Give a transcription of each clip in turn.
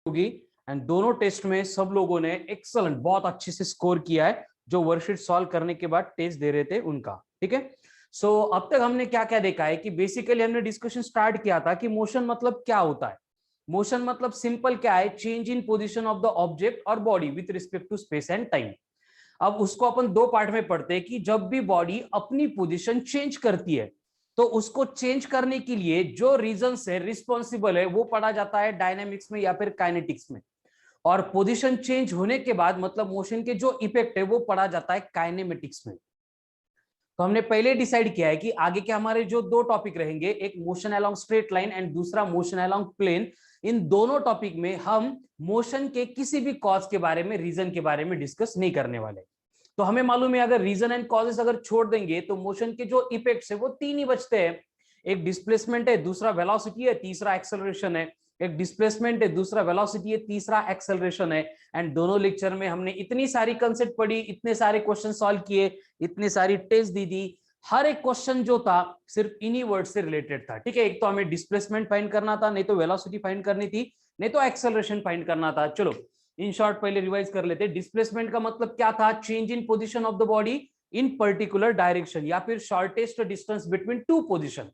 होगी एंड दोनों टेस्ट में सब लोगों ने एक्सलेंट बहुत अच्छे से स्कोर किया है, जो वर्कशीट सॉल्व करने के बाद टेस्ट दे रहे थे उनका। ठीक है, सो अब तक हमने क्या क्या देखा है कि बेसिकली हमने डिस्कशन स्टार्ट किया था कि मोशन मतलब क्या होता है। मोशन मतलब सिंपल क्या है, change in position of the object और body with respect to space and time. अब उसको अपन दो पार्ट में पढ़ते हैं कि जब भी बॉडी अपनी पोजीशन चेंज करती है तो उसको चेंज करने के लिए जो रीजन से रिस्पॉन्सिबल है वो पढ़ा जाता है डायनेमिक्स में या फिर काइनेटिक्स में, और पोजीशन चेंज होने के बाद मतलब मोशन के जो इफेक्ट है वो पढ़ा जाता है काइनेमेटिक्स में। तो हमने पहले डिसाइड किया है कि आगे के हमारे जो दो टॉपिक रहेंगे, एक motion along straight line and दूसरा मोशन अलोंग प्लेन, इन दोनों टॉपिक में हम मोशन के किसी भी कॉज के बारे में, रीजन के बारे में डिस्कस नहीं करने वाले। तो हमें मालूम है अगर रीजन एंड कॉजेस अगर छोड़ देंगे तो मोशन के जो इफेक्ट्स है वो तीन ही बचते हैं, एक डिस्प्लेसमेंट है, दूसरा वेलोसिटी है, तीसरा एक्सेलरेशन है। एक डिस्प्लेसमेंट है, दूसरा वेलोसिटी है, तीसरा एक्सेलरेशन है। एंड दोनों लेक्चर में हमने इतनी सारी कंसेप्ट पढ़ी, इतने सारे क्वेश्चन सॉल्व किए, इतनी सारी टेस्ट दी, हर एक क्वेश्चन जो था सिर्फ इन्हीं वर्ड से रिलेटेड था। ठीक है, एक तो हमें डिस्प्लेसमेंट फाइंड करना था, नहीं तो वेलोसिटी फाइंड करनी थी, नहीं तो एक्सेलरेशन फाइंड करना था। चलो इन शॉर्ट पहले रिवाइज कर लेते। डिस्प्लेसमेंट का मतलब क्या था, change in position of the body in particular direction या फिर shortest distance between two position,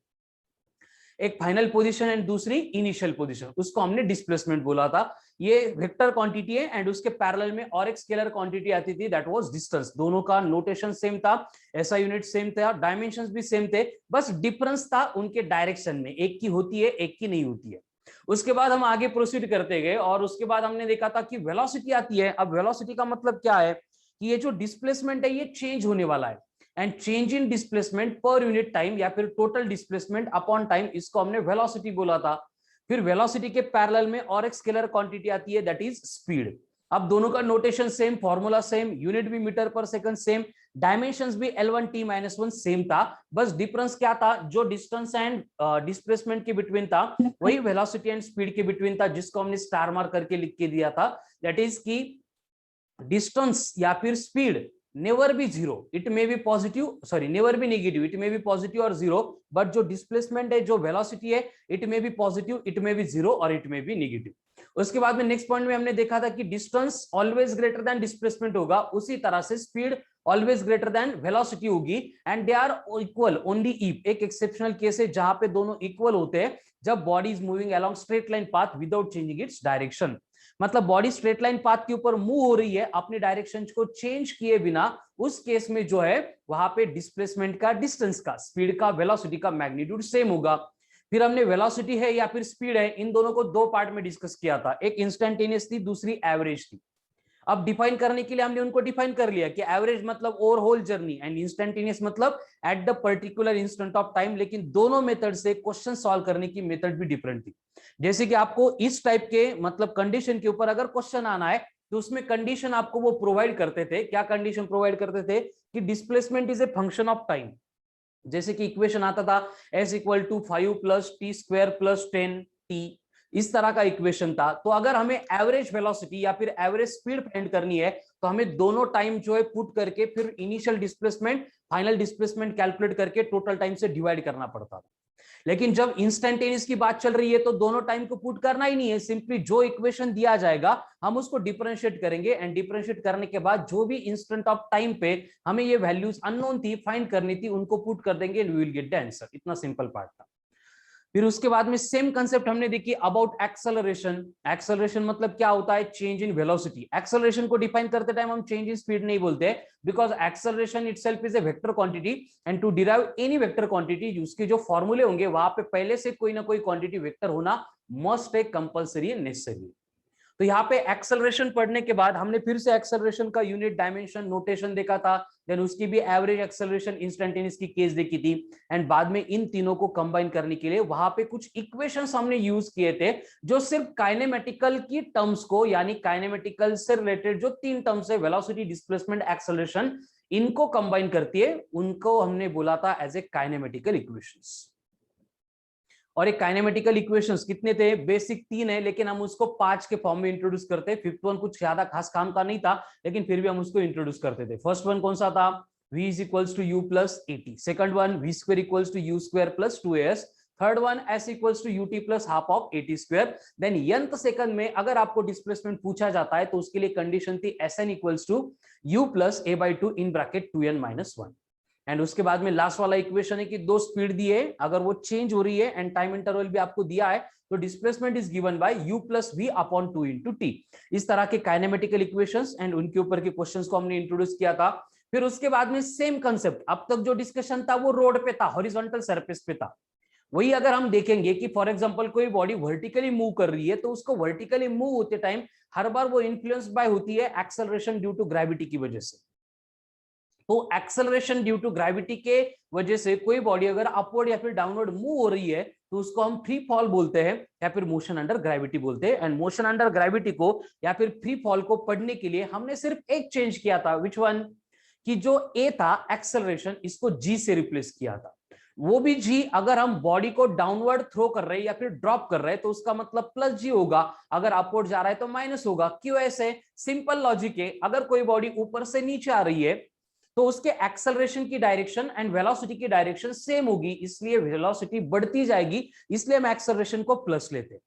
एक फाइनल पोजीशन एंड दूसरी इनिशियल पोजीशन, उसको हमने डिस्प्लेसमेंट बोला था। ये वेक्टर क्वांटिटी है एंड उसके पैरेलल में और एक स्केलर क्वांटिटी आती थी, दैट वाज डिस्टेंस। दोनों का नोटेशन सेम था, ऐसा यूनिट सेम था, डायमेंशंस भी सेम थे, बस डिफरेंस था उनके डायरेक्शन में, एक की होती है एक की नहीं होती है। उसके बाद हम आगे प्रोसीड करते गए और उसके बाद हमने देखा था कि वेलोसिटी आती है। अब वेलोसिटी का मतलब क्या है कि ये जो डिस्प्लेसमेंट है ये चेंज होने वाला है, and change in displacement per unit time या फिर टोटल डिस्प्लेसमेंट अपॉन टाइम, इसको हमने वेलोसिटी बोला था। फिर वेलोसिटी के पैरेलल में और एक स्केलर क्वांटिटी आती है, दैट इज स्पीड। अब दोनों का notation same, formula same, unit भी metre per second same, dimensions भी L1T-1 सेम था, बस डिफरेंस क्या था, जो डिस्टेंस एंड डिस्प्लेसमेंट के बिटवीन था वही वेलोसिटी एंड स्पीड के बिटवीन था, जिसको हमने स्टार मार्क करके लिख के दिया था। दैट इज की डिस्टेंस या फिर speed never be zero, it may be positive, sorry never be negative, it may be positive और जीरो, बट जो डिस्प्लेसमेंट है, जो वेलोसिटी है, it may be positive, it may be zero और it may be negative. उसके बाद में next point में हमने देखा था कि distance always greater than displacement होगा, उसी तरह से speed always greater than velocity होगी, and they are equal only if, एक एक्सेप्शनल केस है जहां पे दोनों इक्वल होते हैं, जब body is moving along straight line path without changing its direction. मतलब बॉडी स्ट्रेट लाइन पाथ के ऊपर मूव हो रही है अपने डायरेक्शन को चेंज किए बिना, उस केस में जो है वहां पे डिस्प्लेसमेंट का, डिस्टेंस का, स्पीड का, वेलोसिटी का मैग्नीट्यूड सेम होगा। फिर हमने वेलोसिटी है या फिर स्पीड है, इन दोनों को दो पार्ट में डिस्कस किया था, एक इंस्टेंटेनियस थी, दूसरी एवरेज थी। अब डिफाइन करने के लिए हमने उनको डिफाइन कर लिया कि एवरेज मतलब over whole journey and instantaneous मतलब at the particular instant of time, लेकिन दोनों मेथड से क्वेश्चन सॉल्व करने की मेथड भी डिफरेंट थी। जैसे कि आपको इस टाइप के मतलब कंडीशन के ऊपर अगर क्वेश्चन आना है तो उसमें कंडीशन आपको वो प्रोवाइड करते थे। क्या कंडीशन प्रोवाइड करते थे कि displacement is a function of time, जैसे कि इक्वेशन आता था s = 5 + t² + 10t, इस तरह का इक्वेशन था। तो अगर हमें एवरेज वेलोसिटी या फिर एवरेज स्पीड फाइंड करनी है तो हमें दोनों टाइम जो है पुट करके फिर initial displacement, final displacement calculate करके टोटल टाइम से डिवाइड करना पड़ता था। लेकिन जब इंस्टेंटेनियस की बात चल रही है तो दोनों टाइम को पुट करना ही नहीं है, सिंपली जो इक्वेशन दिया जाएगा हम उसको डिफरेंशिएट करेंगे, एंड डिफरेंशिएट करने के बाद जो भी इंस्टेंट ऑफ टाइम पे हमें ये वैल्यूज अननोन थी, फाइंड करनी थी, उनको पुट कर देंगे and we will get the answer. इतना सिंपल पार्ट था। फिर उसके बाद में सेम कंसेप्ट हमने देखी अबाउट एक्सेलरेशन। एक्सेलरेशन मतलब क्या होता है, चेंज इन वेलोसिटी। एक्सेलरेशन को डिफाइन करते टाइम हम चेंज इन स्पीड नहीं बोलते, because acceleration itself is a vector quantity, and to derive any vector quantity उसके जो फॉर्मूले होंगे वहां पे पहले से कोई ना कोई क्वांटिटी वेक्टर होना मस्ट है, कंपल्सरी है, नेसेसरी। तो यहाँ पे एक्सेलरेशन पढ़ने के बाद हमने फिर से एक्सेलरेशन का यूनिट, डायमेंशन, नोटेशन देखा था, देन उसकी भी एवरेज एक्सेलरेशन इंस्टेंटेनियस की केस देखी थी, एंड बाद में इन तीनों को कंबाइन करने के लिए वहां पे कुछ इक्वेशंस हमने यूज किए थे जो सिर्फ काइनेमेटिकल की टर्म्स को, यानी काइनेमेटिकल से रिलेटेड जो तीन टर्म्स है, वेलोसिटी, डिस्प्लेसमेंट, एक्सेलरेशन, इनको कंबाइन करती है, उनको हमने बोला था एज ए काइनेमेटिकल इक्वेशंस। और एक काइनेमेटिकल इक्वेशंस कितने थे, बेसिक 3 है, लेकिन हम उसको 5 के फॉर्म में इंट्रोड्यूस करते हैं। फिफ्थ वन कुछ ज्यादा खास काम का नहीं था, लेकिन फिर भी हम उसको इंट्रोड्यूस करते थे। फर्स्ट वन कौन सा था, v = u + at। Second one v² = u² + 2as। Third one s equals to ut plus half of at square. Then nth second में अगर आपको डिस्प्लेसमेंट पूछा जाता है तो उसके लिए कंडीशन थी sn equals to u plus a/2 in bracket 2n minus 1। And उसके बाद में लास्ट वाला इक्वेशन है कि दो स्पीड दिए, अगर वो चेंज हो रही है एंड टाइम इंटरवल भी आपको दिया है, तो displacement is given by u plus v upon 2 into T. इस तरह के काइनेमेटिकल इक्वेशंस एंड उनके ऊपर के क्वेश्चंस को हमने इंट्रोड्यूस किया था। फिर उसके बाद में सेम कंसेप्ट, अब तक जो डिस्कशन था वो रोड पे था, हॉरिजॉन्टल सरफेस पे था। वही अगर हम देखेंगे कि फॉर एग्जांपल कोई बॉडी वर्टिकली मूव कर रही है, तो उसको वर्टिकली मूव होते टाइम हर बार वो इन्फ्लुएंस बाय होती है एक्सेलरेशन ड्यू टू ग्रेविटी की वजह से। तो एक्सेलरेशन ड्यू टू ग्रेविटी के वजह से कोई बॉडी अगर अपवर्ड या फिर डाउनवर्ड मूव हो रही है तो उसको हम फ्री फॉल बोलते हैं या फिर मोशन अंडर ग्रेविटी बोलते हैं। एंड मोशन अंडर ग्रेविटी को या फिर फ्री फॉल को पढ़ने के लिए हमने सिर्फ एक चेंज किया था, विच वन, कि जो ए था एक्सेलरेशन, इसको जी से रिप्लेस किया था। वो भी जी अगर हम बॉडी को डाउनवर्ड थ्रो कर रहे हैं या फिर ड्रॉप कर रहे हैं तो उसका मतलब प्लस जी होगा, अगर अपवर्ड जा रहा है तो माइनस होगा। क्यों ऐसे? सिंपल लॉजिक है, अगर कोई बॉडी ऊपर से नीचे आ रही है तो उसके एक्सेलरेशन की डायरेक्शन एंड वेलोसिटी की डायरेक्शन सेम होगी, इसलिए वेलोसिटी बढ़ती जाएगी, इसलिए हम एक्सेलरेशन को प्लस लेते हैं।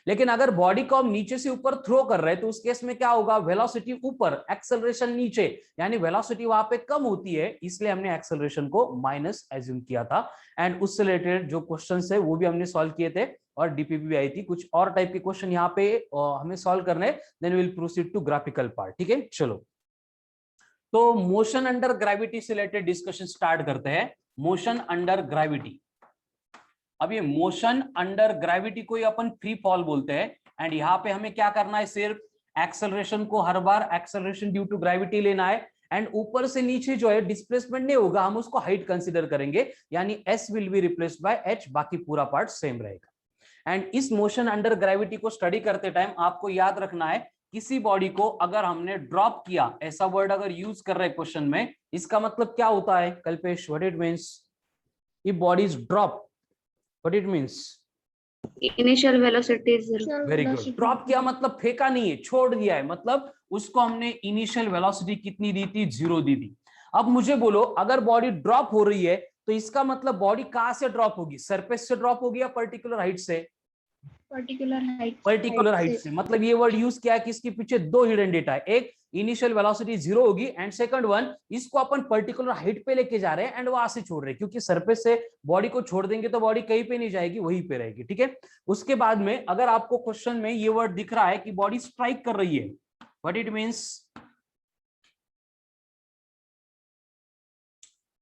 लेकिन अगर बॉडी को हम नीचे से ऊपर थ्रो कर रहे हैं तो उस केस में क्या होगा, वेलोसिटी ऊपर एक्सेलरेशन नीचे, यानी वेलोसिटी वहां पे कम होती है, इसलिए हमने एक्सेलरेशन को माइनस एज्यूम किया था। एंड उससे रिलेटेड जो क्वेश्चंस है वो भी हमने सॉल्व किए थे और डीपीपी भी आई थी। कुछ और टाइप के क्वेश्चन यहाँ पे हमें सॉल्व करने, then will proceed to graphical part. ठीक है, चलो तो मोशन अंडर ग्रेविटी से रिलेटेड डिस्कशन स्टार्ट करते हैं। मोशन अंडर ग्रेविटी, अब ये मोशन अंडर ग्रेविटी को ही अपन फ्री फॉल बोलते हैं। एंड यहाँ पे हमें क्या करना है, सिर्फ एक्सेलरेशन को हर बार एक्सेलरेशन ड्यू टू ग्रेविटी लेना है। एंड ऊपर से नीचे जो है डिस्प्लेसमेंट नहीं होगा, हम उसको हाइट कंसीडर करेंगे, यानी s will be replaced by h, बाकी पूरा पार्ट सेम रहेगा। एंड इस मोशन अंडर ग्रेविटी को स्टडी करते टाइम आपको याद रखना है, किसी बॉडी को अगर हमने ड्रॉप किया, ऐसा वर्ड अगर यूज कर रहे हैं क्वेश्चन में, इसका मतलब क्या होता है Kalpesh, what it means? If body is drop, what it means? Initial velocity is very good. Drop किया मतलब फेंका नहीं है, छोड़ दिया है, मतलब उसको हमने इनिशियल वेलोसिटी कितनी दी थी, 0 दी थी। अब मुझे बोलो, अगर बॉडी ड्रॉप हो रही है तो इसका मतलब बॉडी कहां से ड्रॉप होगी, सरफेस से ड्रॉप होगी या पर्टिकुलर हाइट से? पर्टिकुलर हाइट से। मतलब ये वर्ड यूज किया है कि इसके पीछे दो हिडन डेटा है, एक इनिशियल वेलोसिटी 0 होगी एंड सेकंड वन, इसको अपन पर्टिकुलर हाइट पे लेके जा रहे हैं एंड वहां से छोड़ रहे हैं, क्योंकि सरफेस से बॉडी को छोड़ देंगे तो बॉडी कहीं पे नहीं जाएगी, वहीं पे रहेगी। ठीक है, उसके बाद में अगर आपको क्वेश्चन में ये वर्ड दिख रहा है कि बॉडी स्ट्राइक कर रही है, व्हाट इट मींस?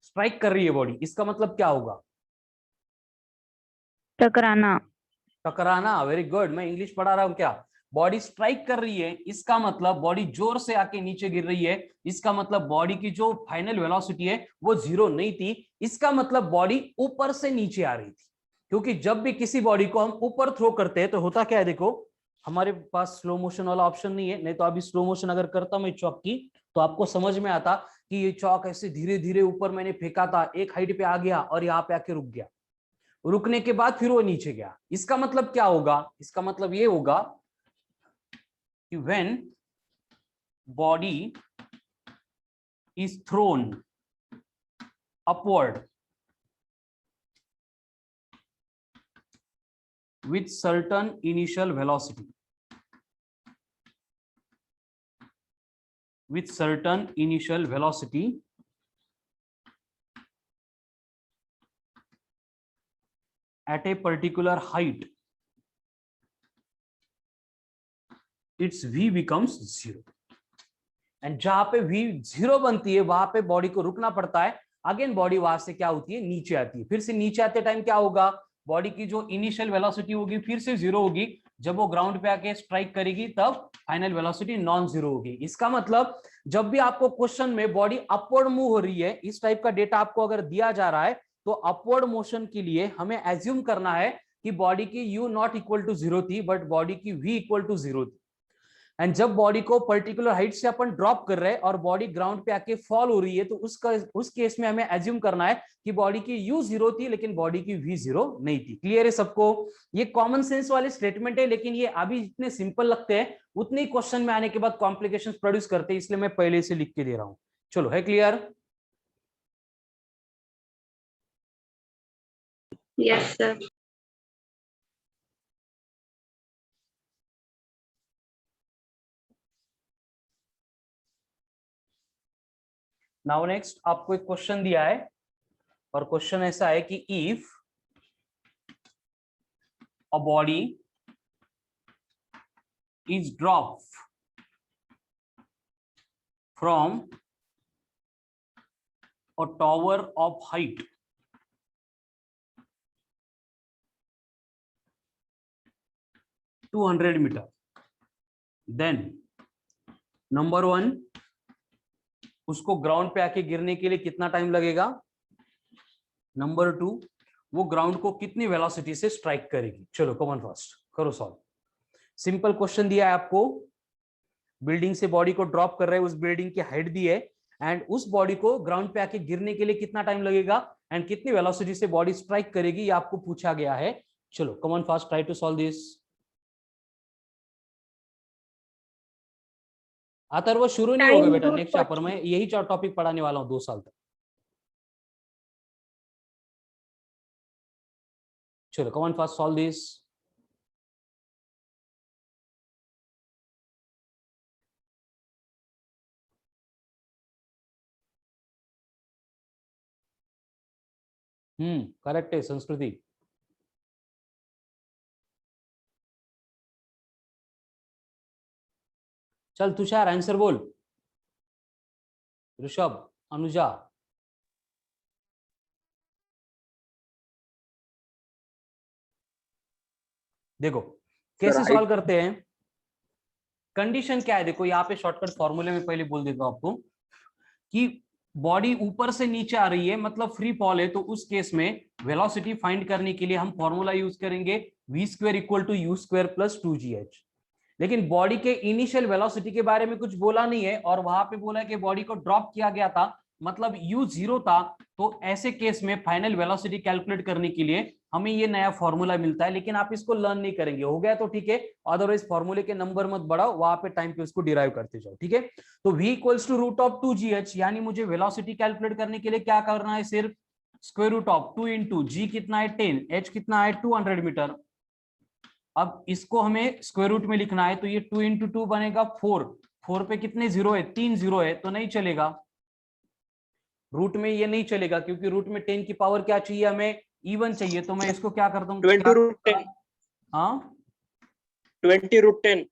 स्ट्राइक कर रही है बॉडी, इसका मतलब क्या होगा? टकराना। टकराना, वेरी गुड। मैं इंग्लिश पढ़ा रहा हूं क्या? बॉडी स्ट्राइक कर रही है, इसका मतलब बॉडी जोर से आके नीचे गिर रही है, इसका मतलब बॉडी की जो फाइनल वेलोसिटी है वो 0 नहीं थी, इसका मतलब बॉडी ऊपर से नीचे आ रही थी। क्योंकि जब भी किसी बॉडी को हम ऊपर थ्रो करते हैं तो होता क्या है, देखो हमारे पास स्लो मोशन वाला ऑप्शन नहीं है, नहीं तो अभी स्लो मोशन अगर करता मैं चौक की तो आपको समझ में आता कि ये चौक ऐसे धीरे धीरे ऊपर मैंने फेंका था, एक हाइट पे आ गया और यहाँ पे आके रुक गया, रुकने के बाद फिर वो नीचे गया। इसका मतलब क्या होगा? इसका मतलब ये होगा कि when body is thrown upward with certain initial velocity, at a particular height, its v becomes 0। And जहां पे v 0 बनती है वहां पे बॉडी को रुकना पड़ता है, अगेन बॉडी वहां से क्या होती है, नीचे आती है। फिर से नीचे आते टाइम क्या होगा, बॉडी की जो इनिशियल वेलोसिटी होगी फिर से 0 होगी, जब वो ग्राउंड पे आके स्ट्राइक करेगी तब फाइनल वेलोसिटी नॉन 0 होगी। इसका मतलब जब भी आपको क्वेश्चन में बॉडी अपवर्ड मूव हो रही है, इस टाइप का डेटा आपको अगर दिया जा रहा है, तो अपवर्ड मोशन के लिए हमें एज्यूम करना है कि बॉडी की u नॉट इक्वल टू 0 थी, बट बॉडी की v इक्वल टू 0 थी। एंड जब बॉडी को पर्टिकुलर हाइट से अपन ड्रॉप कर रहे हैं और बॉडी ग्राउंड पे आके फॉल हो रही है, तो उस केस में हमें एज्यूम करना है कि बॉडी की u 0 थी लेकिन बॉडी की v 0 नहीं थी। क्लियर है सबको? ये कॉमन सेंस वाले स्टेटमेंट है, लेकिन ये अभी जितने सिंपल लगते हैं उतने ही क्वेश्चन में आने के बाद कॉम्प्लिकेशंस प्रोड्यूस करते हैं, इसलिए मैं पहले से लिख के दे रहा हूं। चलो, है clear? Yes sir. Now next आपको एक क्वेश्चन दिया है और क्वेश्चन ऐसा है कि if a body is drop from a tower of height 200 metre, then number 1 उसको ग्राउंड पे आके गिरने के लिए कितना टाइम लगेगा, नंबर 2 वो ग्राउंड को कितनी वेलोसिटी से स्ट्राइक करेगी। चलो कॉमन फास्ट करो सॉल्व। सिंपल क्वेश्चन दिया है आपको, बिल्डिंग से बॉडी को ड्रॉप कर रहे हैं, उस बिल्डिंग की हाइट दी है एंड उस बॉडी को ग्राउंड पे आके गिरने के लिए कितना टाइम लगेगा एंड कितनी वेलोसिटी से बॉडी स्ट्राइक करेगी, ये आपको पूछा गया है। चलो common fast try to solve this. Atharva शुरू नहीं होगा बेटा, नेक्स्ट चैप्टर में यही टॉपिक पढ़ाने वाला हूं 2 साल तक। चलो common fast solve this. Correct है संस्कृति। चल तुषार आंसर बोल, ऋषभ, अनुजा। देखो कैसे सॉल्व करते हैं, कंडीशन क्या है, देखो यहाँ पे शॉर्टकट फॉर्मूले में पहले बोल देता हूं आपको कि बॉडी ऊपर से नीचे आ रही है मतलब फ्री फॉल है, तो उस केस में वेलोसिटी फाइंड करने के लिए हम फॉर्मूला यूज करेंगे v² equal to u² plus 2gh। लेकिन बॉडी के इनिशियल वेलोसिटी के बारे में कुछ बोला नहीं है और वहां पे बोला है कि बॉडी को ड्रॉप किया गया था मतलब u 0 था, तो ऐसे केस में फाइनल वेलोसिटी कैलकुलेट करने के लिए हमें ये नया फॉर्मूला मिलता है। लेकिन आप इसको लर्न नहीं करेंगे, हो गया तो ठीक है, अदरवाइज फॉर्मूले के नंबर मत बढ़ाओ, वहां पे टाइम पे उसको डिराइव करते जाओ, ठीक है। तो v equals to root of 2gh, यानी मुझे वेलोसिटी कैलकुलेट करने के लिए क्या करना है, सिर्फ स्क्वायर रूट ऑफ 2 इंटू जी कितना है 10, h कितना है 200 मीटर। अब इसको हमें स्क्वायर रूट में लिखना है, तो ये 2 इंटू 2 बनेगा 4, 4 पे कितने जीरो है, 3 जीरो है, तो नहीं चलेगा रूट में, ये नहीं चलेगा क्योंकि रूट में 10 की पावर क्या चाहिए हमें, इवन चाहिए। तो मैं इसको क्या करता हूँ, 20√10, हाँ 20√10।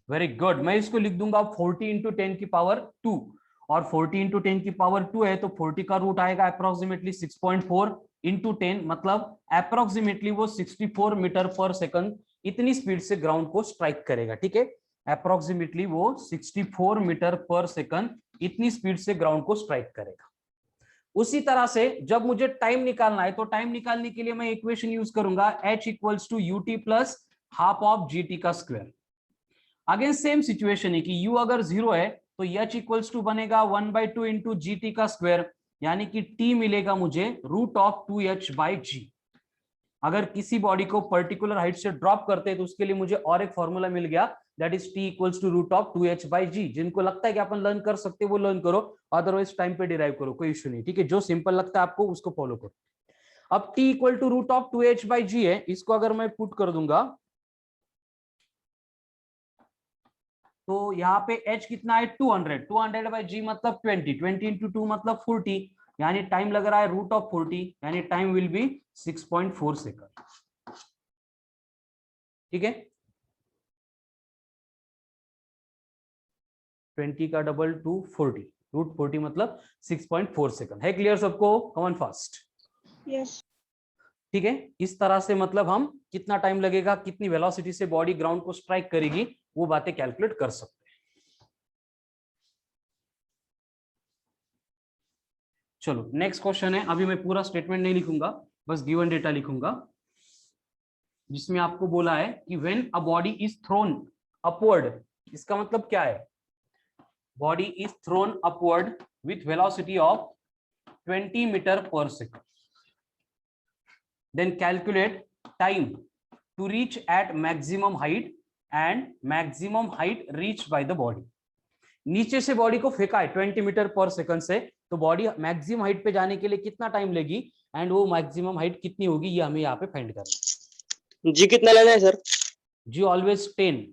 वेरी गुड, मैं इसको लिख दूंगा 40 इंटू 10 की पावर 2, और 40 इंटू 10 की पावर 2 है तो 40 का रूट आएगा अप्रोक्सीमेटली 6.4 इंटू 10, मतलब अप्रोक्सीमेटली वो 64 मीटर पर सेकंड इतनी स्पीड से ग्राउंड को स्ट्राइक करेगा, ठीक है। अप्रोक्सीमेटली वो 64 मीटर पर सेकंड इतनी स्पीड से ग्राउंड को स्ट्राइक करेगा। उसी तरह से जब मुझे टाइम निकालना है तो टाइम निकालने के लिए मैं इक्वेशन यूज करूंगा h equals to ut plus half of gt का स्क्वायर। अगेन सेम सिचुएशन है कि u अगर 0 है तो h इक्वल्स टू बनेगा 1/2 इंटू gt का स्क्वायर, यानी कि t मिलेगा मुझे रूट ऑफ 2h/g। अगर किसी बॉडी को पर्टिकुलर हाइट से ड्रॉप करते हैं तो उसके लिए मुझे और एक फॉर्मूला मिल गया, that is t equals to root of 2h/g। जिनको लगता है कि अपन लर्न कर सकते हैं वो लर्न करो, अदरवाइज टाइम पे डिराइव करो, कोई इश्यू नहीं, ठीक है। जो सिंपल लगता है आपको उसको फॉलो करो। अब t equal to root of 2h/g है, इसको अगर मैं पुट कर दूंगा तो यहाँ पे h कितना है 200, 200/g मतलब 20, 20 इंटू 2 मतलब 40, यानी टाइम लग रहा है रूट ऑफ 40, यानी टाइम विल बी 6.4 सेकंड, ठीक है। 20 का डबल टू 40, रूट 40 मतलब 6.4 सेकंड है। क्लियर सबको, कॉमन फास्ट? यस, ठीक है। इस तरह से मतलब हम कितना टाइम लगेगा, कितनी वेलोसिटी से बॉडी ग्राउंड को स्ट्राइक करेगी, वो बातें कैलकुलेट कर सकते हैं। चलो नेक्स्ट क्वेश्चन है, अभी मैं पूरा स्टेटमेंट नहीं लिखूंगा, बस गिवन डेटा लिखूंगा, जिसमें आपको बोला है कि when a body is thrown upward, इसका मतलब क्या है, body is thrown upward with velocity of 20 metre per second, then calculate time to reach at maximum height and maximum height reach by the body. नीचे से body को फेंका है 20 metre per second से, तो बॉडी मैक्सिमम हाइट पे जाने के लिए कितना टाइम लेगी एंड वो मैक्सिमम हाइट कितनी होगी, ये हमें यहाँ पे फाइंड करना है। जी कितना लेना है sir? G always 10।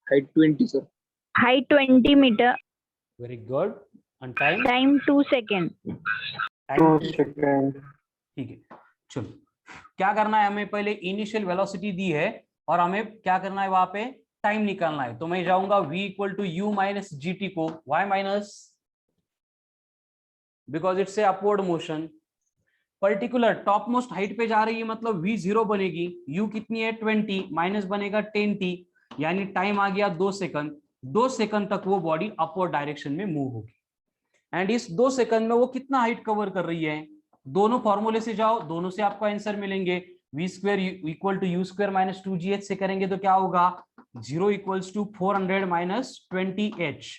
height 20 sir. Height 20 meter. Very good. And time Time 2 seconds. 2 second. ठीक है. चलो क्या करना है, हमें पहले इनिशियल वेलोसिटी दी है और हमें क्या करना है, वहां पे टाइम निकालना है. तो मैं जाऊंगा v equal to u minus g t को. y माइनस, because it's a upward motion. Particular top most height पे जा रही है मतलब v जीरो बनेगी. u कितनी है 20 माइनस बनेगा 10t, यानी टाइम आ गया 2 सेकंड. 2 सेकंड तक वो बॉडी अपवर्ड डायरेक्शन में मूव होगी. एंड इस 2 सेकंड में वो कितना हाइट कवर कर रही है, दोनों फॉर्मूले से जाओ, दोनों से आपको आंसर मिलेंगे. V square equal to u square minus 2gh से करेंगे तो क्या होगा, 0 इक्वल्स टू 400 माइनस 20h,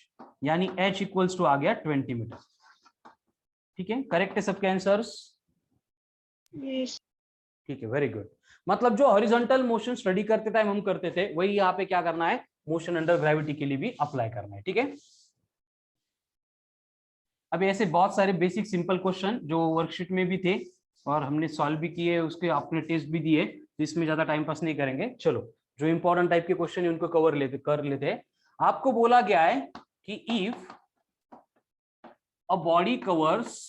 यानी h इक्वल्स टू आ गया 20 मीटर. ठीक है, करेक्ट है सबके आंसर्स? Yes. ठीक है, वेरी गुड. मतलब जो हॉरिजॉन्टल मोशन स्टडी करते टाइम हम करते थे, वही यहाँ पे क्या करना है, मोशन अंडर ग्रेविटी के लिए भी अप्लाई करना है. ठीक है, अभी ऐसे बहुत सारे बेसिक सिंपल क्वेश्चन जो वर्कशीट में भी थे और हमने सॉल्व भी किए, उसके अपने टेस्ट भी दिए, तो इसमें ज्यादा टाइम पास नहीं करेंगे. चलो जो इंपॉर्टेंट टाइप के क्वेश्चन है उनको कर लेते हैं. आपको बोला गया है कि if a body covers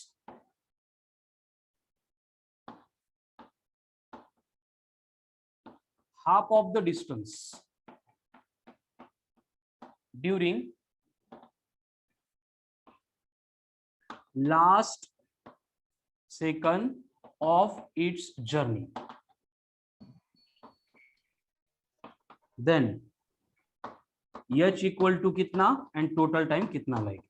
half of the distance during last second of its journey, then h equal to कितना and total time कितना लगेगा.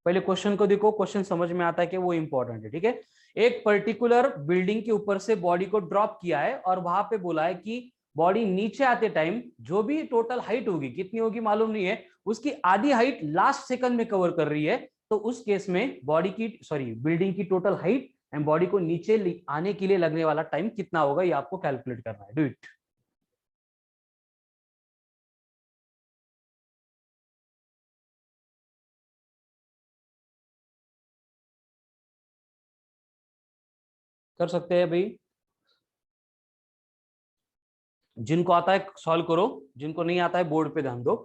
पहले क्वेश्चन को देखो, क्वेश्चन समझ में आता है कि वो इंपॉर्टेंट है. ठीक है, एक पर्टिकुलर बिल्डिंग के ऊपर से बॉडी को ड्रॉप किया है और वहां पे बोला है कि बॉडी नीचे आते टाइम जो भी टोटल हाइट होगी, कितनी होगी मालूम नहीं है, उसकी आधी हाइट लास्ट सेकंड में कवर कर रही है. तो उस केस में बिल्डिंग की टोटल हाइट एंड बॉडी को नीचे आने के लिए लगने वाला टाइम कितना होगा, ये आपको कैलकुलेट करना है. Do it. कर सकते हैं भाई, जिनको आता है सॉल्व करो, जिनको नहीं आता है बोर्ड पे ध्यान दो.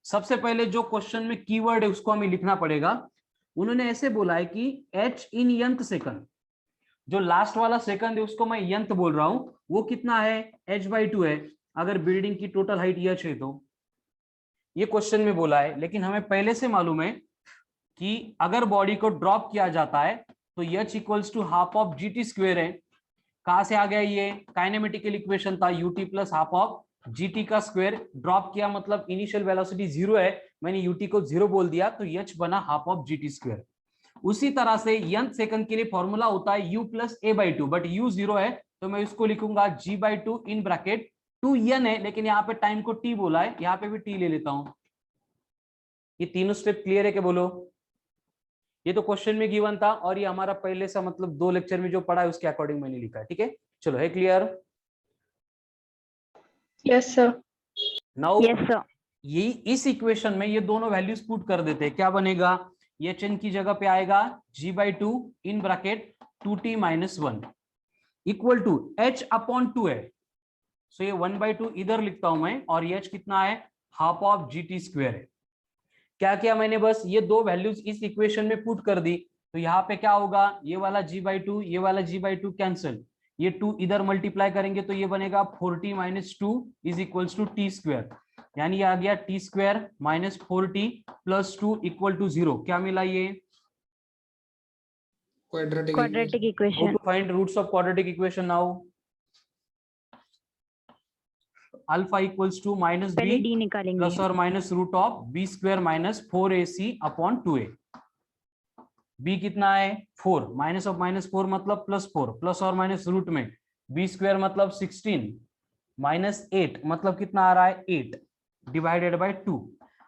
सबसे पहले जो क्वेश्चन में कीवर्ड है उसको हमें लिखना पड़ेगा. उन्होंने ऐसे बोला है कि h इन यंथ सेकंड, जो लास्ट वाला सेकंड है उसको मैं यंथ बोल रहा हूं, वो कितना है, h/2 है. अगर बिल्डिंग की टोटल हाइट h है तो ये क्वेश्चन में बोला है. लेकिन हमें पहले से मालूम है कि अगर बॉडी को ड्रॉप किया जाता है तो h equals to half of gt square है. कहां से आ गया, ये काइनेमेटिकल इक्वेशन था, ut plus half of gt का स्क्वायर. ड्रॉप किया मतलब इनिशियल वेलोसिटी 0 है, मैंने ut को 0 बोल दिया तो h बना हाफ ऑफ gt स्क्वायर. उसी तरह से यंथ सेकंड के लिए फॉर्मूला होता है u plus a/2, but u 0 है तो मैं इसको लिखूंगा g/2 इन ब्रैकेट 2n है, लेकिन यहाँ पे टाइम को t बोला है, यहाँ पे भी t ले लेता हूं. ये तीनों स्टेप क्लियर है क्या, बोलो. ये तो क्वेश्चन में गिवन था और ये हमारा पहले से मतलब 2 लेक्चर में जो पढ़ा है उसके अकॉर्डिंग मैंने लिखा है. ठीक है, चलो है clear. Yes sir. Now Yes sir. ये इस इक्वेशन में ये दोनों वैल्यूज पुट कर देते हैं, क्या बनेगा, ये hn की जगह पे आएगा g/2 in bracket 2t - 1 equal to h/2 है. सो ये 1/2 इधर लिखता हूं मैं और ये h कितना है, हाफ ऑफ gt स्क्वायर है. क्या किया मैंने, बस ये दो वैल्यूज इस इक्वेशन में पुट कर दी. तो यहाँ पे क्या होगा, ये वाला g/2 ये वाला g/2 कैंसिल, ये 2 इधर मल्टीप्लाई करेंगे तो ये बनेगा 4t - 2 is equals to t square, यानी ये आ गया t square minus 4t plus 2 equal to 0. क्या मिला, ये Quadratic How equation. to find roots of quadratic equation now? Alpha equals to minus पहले b d निकालेंगे. plus or minus root of b square minus 4ac upon 2a. b कितना है 4, minus of minus 4 मतलब plus 4, plus और minus root में b square मतलब 16 minus 8 मतलब कितना आ रहा है 8 डिवाइडेड बाय 2.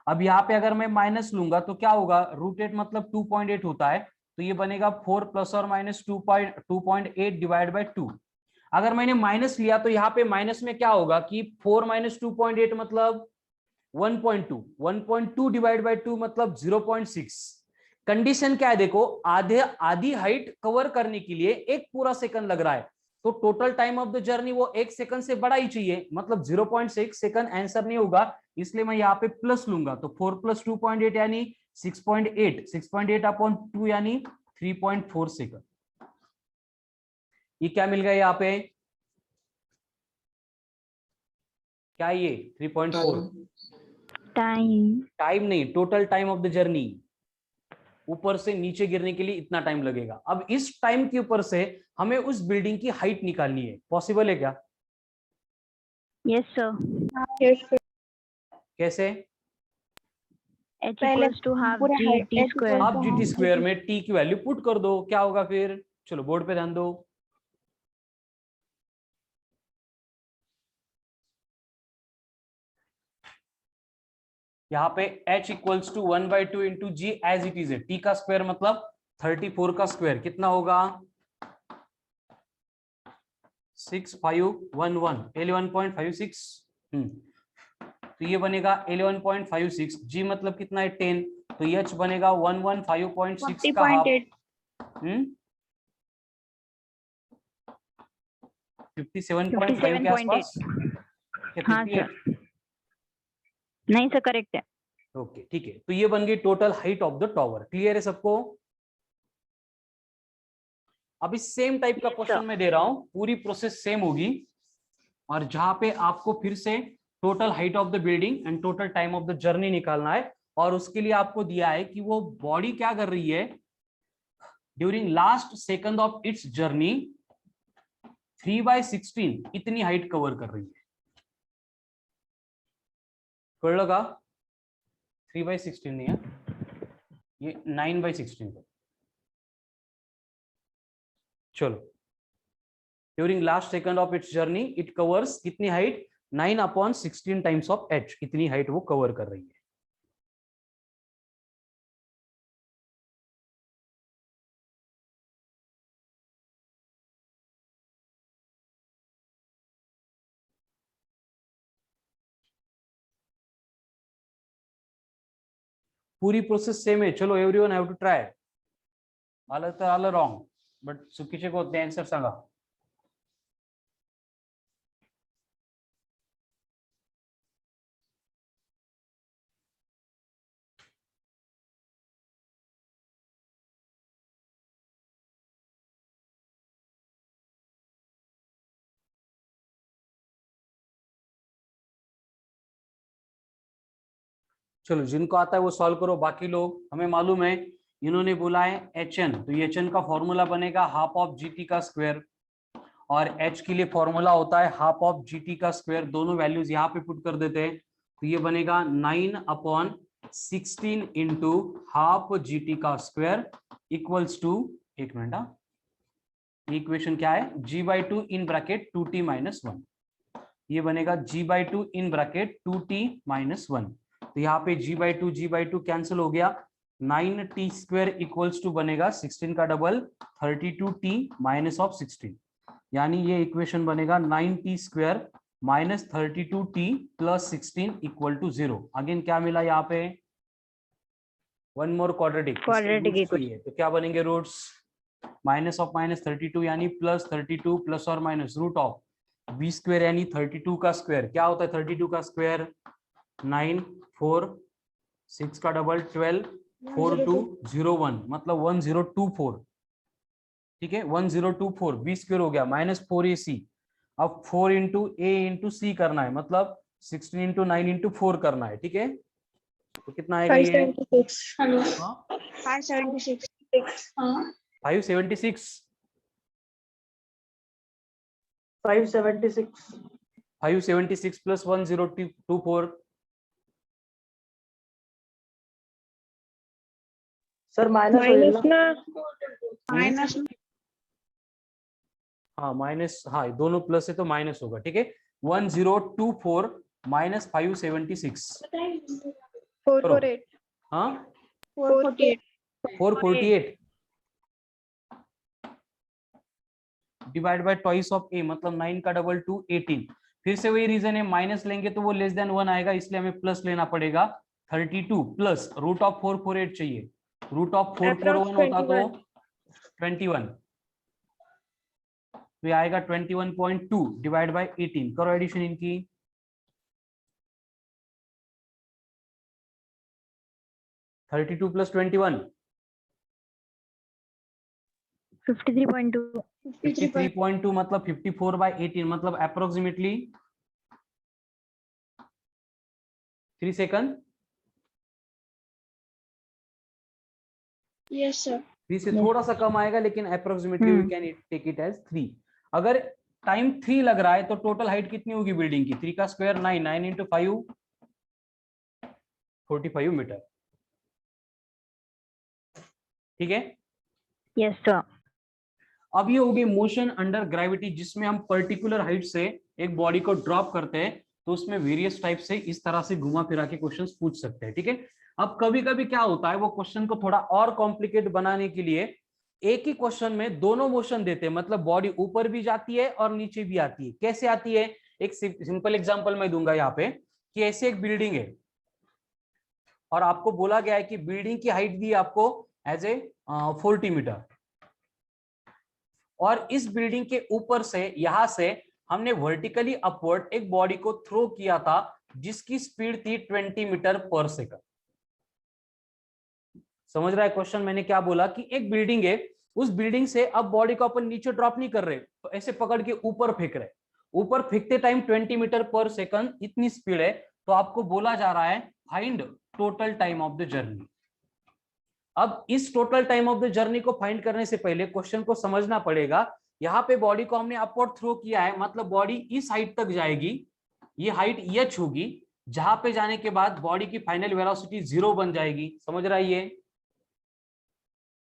अब यहाँ पे अगर मैं माइनस लूंगा तो क्या होगा, √8 मतलब 2.8 होता है, तो ये बनेगा 4 प्लस और माइनस 2.8 डिवाइड बाय 2. अगर मैंने माइनस लिया तो यहाँ पे माइनस में क्या होगा कि 4 माइनस 2.8 मतलब 1.2, 1.2 डिवाइड बाय 2 मतलब 0.6. कंडीशन क्या है देखो, आधी हाइट कवर करने के लिए एक पूरा सेकंड लग रहा है, तो total time of the journey वो 1 सेकंड से बड़ा ही चाहिए, मतलब 0.6 सेकंड आंसर नहीं होगा, इसलिए मैं यहाँ पे प्लस लूंगा। तो 4 + 2.8 यानी 6.8, 6.8 अपॉन 2 यानी 3.4 सेकंड। ये क्या मिल गया यहाँ पे, क्या ये 3.4? टाइम नहीं, total time of the journey. ऊपर से नीचे गिरने के लिए इतना टाइम लगेगा। अब इस टाइम के ऊपर से हमें उस बिल्डिंग की हाइट निकालनी है, पॉसिबल है क्या? Yes sir. Yes, sir. कैसे? h equals to half gt square। Half GT square में टी की वैल्यू पुट कर दो, क्या होगा फिर? चलो बोर्ड पे ध्यान दो। यहाँ पे h equals to 1/2 into g as it is है। टी का स्क्वायर मतलब 34 का स्क्वायर, कितना होगा? 6511 11.56। तो ये बनेगा 11.56। जी मतलब कितना है 10, तो h बनेगा 115.6 का हाफ। 57.5 के आसपास। हाँ सर, नहीं सर करेक्ट है। ओके ठीक है, तो ये बन गई total height of the tower. Clear है सबको? अभी सेम टाइप का क्वेश्चन मैं दे रहा हूं, पूरी प्रोसेस सेम होगी, और जहां पे आपको फिर से total height of the building and total time of the journey निकालना है। और उसके लिए आपको दिया है कि वो बॉडी क्या कर रही है during last second of its journey 3/16 इतनी हाइट कवर कर रही है। कळलं का? 3/16 नहीं है, ये 9/16 है। चलो, during last second of its journey it covers कितनी हाइट? 9/16 टाइम्स ऑफ h, इतनी हाइट वो कवर कर रही है। पूरी प्रोसेस सेम है। चलो एवरीवन हैव टू ट्राय। आलं तर आलं रॉंग, बट चुकीचे कोणते आन्सर सांगा। चलो जिनको आता है वो सॉल्व करो, बाकी लोग, हमें मालूम है इन्होंने बोला है HN, तो HN का फॉर्मूला बनेगा हाफ ऑफ GT का स्क्वायर, और H के लिए फॉर्मूला होता है हाफ ऑफ GT का स्क्वायर। दोनों वैल्यूज यहाँ पे पुट कर देते हैं, तो ये बनेगा 9/16 इंटू हाफ GT का स्क्वायर इक्वल्स टू, एक मिनट, इक्वेशन क्या है? G/2 इन ब्रैकेट 2t - 1, ये बनेगा G/2 इन ब्रैकेट 2t - 1। तो यहाँ पे G/2 कैंसिल हो गया, 9t² इक्वल्स टू बनेगा 16 का डबल 32t माइनस ऑफ 16, यानी ये इक्वेशन बनेगा 9t² - 32t + 16 = 0। अगेन क्या मिला यहाँ पे? वन मोर क्वाड्रेटिक इक्वेशन, तो क्या बनेंगे रूट्स? माइनस ऑफ -32 यानी +32 + और माइनस रूट ऑफ v² यानी 32 का स्क्वायर। क्या होता है 32 का स्क्वायर? 9 4 6 का डबल 12 4 2 0 1, मतलब 1024। ठीक है, 1024 v² हो गया -4ac। अब 4 × a × c करना है, मतलब 16 × 9 × 4 करना है। ठीक है, तो कितना आएगा ये? 576. 576 576 + 1024 सर माइनस हाँ माइनस, हाँ दोनों प्लस है तो माइनस होगा। ठीक है, 1024 - 576 448. हाँ 448. 448 divide by twice of a, मतलब 9 का डबल 2 18। फिर से वही रीजन है, माइनस लेंगे तो वो लेस देन 1 आएगा, इसलिए हमें प्लस लेना पड़ेगा। 32 प्लस रूट ऑफ 448 चाहिए, रूट ऑफ 441 होता तो 21, तो ये आएगा 21.2 डिवाइड बाय 18। करो एडिशन इनकी। 32 प्लस 21 53.2 53.2 मतलब 54 बाय 18 मतलब अप्रोक्सीमेटली 3 सेकंड। Yes, sir. 3 से थोड़ा सा कम आएगा, लेकिन approximately we can take it as 3। अगर टाइम 3 लग रहा है तो टोटल हाइट कितनी होगी बिल्डिंग की? 3 का स्क्वायर 9, 9 इंटू 5 45 मीटर। ठीक है। Yes sir. अब ये हो गई मोशन अंडर ग्रेविटी, जिसमें हम पर्टिकुलर हाइट से एक बॉडी को ड्रॉप करते हैं, तो उसमें वेरियस टाइप से इस तरह से घुमा फिरा के क्वेश्चंस पूछ सकते हैं। ठीक है। अब कभी कभी क्या होता है, वो क्वेश्चन को थोड़ा और कॉम्प्लिकेट बनाने के लिए एक ही क्वेश्चन में दोनों मोशन देते हैं, मतलब बॉडी ऊपर भी जाती है और नीचे भी आती है। कैसे आती है? एक सिंपल एग्जांपल मैं दूंगा यहाँ पे कि ऐसे एक बिल्डिंग है और आपको बोला गया है कि बिल्डिंग की हाइट दी आपको एज ए 40 मीटर, और इस बिल्डिंग के ऊपर से यहां से हमने वर्टिकली अपवर्ड एक बॉडी को थ्रो किया था जिसकी स्पीड थी 20 मीटर पर सेकंड। समझ रहा है क्वेश्चन? मैंने क्या बोला कि एक बिल्डिंग है, उस बिल्डिंग से अब बॉडी को अपन नीचे ड्रॉप नहीं कर रहे, तो ऐसे पकड़ के ऊपर फेंक रहे। ऊपर फेंकते टाइम 20 मीटर पर सेकंड इतनी स्पीड है, तो आपको बोला जा रहा है find total time of the journey. अब इस total time of the journey को फाइंड करने से पहले क्वेश्चन को समझना पड़ेगा। यहाँ पे बॉडी को हमने अपवर्ड थ्रो किया है, मतलब बॉडी इस हाइट तक जाएगी, ये हाइट h होगी, जहां पे जाने के बाद बॉडी की फाइनल वेलोसिटी 0 बन जाएगी। समझ रहा है ये?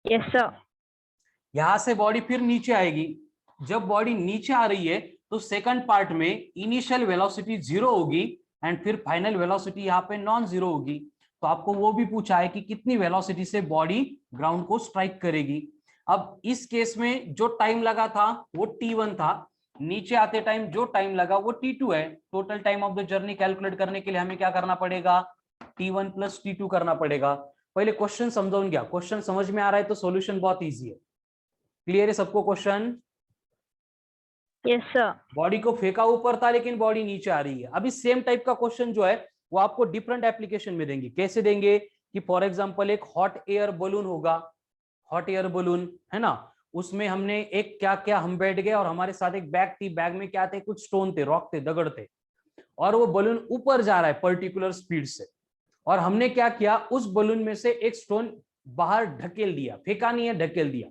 Yes sir. यहां से बॉडी फिर नीचे आएगी। जब बॉडी नीचे आ रही है तो सेकंड पार्ट में इनिशियल वेलोसिटी 0 होगी एंड फिर फाइनल वेलोसिटी यहाँ पे नॉन जीरो होगी। तो आपको वो भी पूछा है कि कितनी वेलोसिटी से बॉडी ग्राउंड को स्ट्राइक करेगी। अब इस केस में जो टाइम लगा था वो t1 था, नीचे आते टाइम जो टाइम लगा वो t2 है। Total time of the journey calculate करने के लिए हमें क्या करना पड़ेगा? t1 प्लस t2 करना पड़ेगा। पहले क्वेश्चन समझाऊं क्या? क्वेश्चन समझ में आ रहा है तो सॉल्यूशन बहुत इजी है। क्लियर है सबको क्वेश्चन? Yes sir. बॉडी को फेंका ऊपर था लेकिन बॉडी नीचे आ रही है। अभी सेम टाइप का क्वेश्चन जो है वो आपको डिफरेंट एप्लीकेशन में देंगे। कैसे देंगे? कि फॉर एग्जांपल एक हॉट एयर बलून होगा, हॉट एयर बलून है ना, उसमें हमने एक क्या क्या, हम बैठ गए और हमारे साथ एक बैग थी, बैग में क्या थे? कुछ स्टोन थे, रॉक थे, दगड़ थे, और वो बलून ऊपर जा रहा है पर्टिकुलर स्पीड से, और हमने क्या किया? उस बलून में से एक स्टोन बाहर ढकेल दिया, फेंका नहीं है, ढकेल दिया।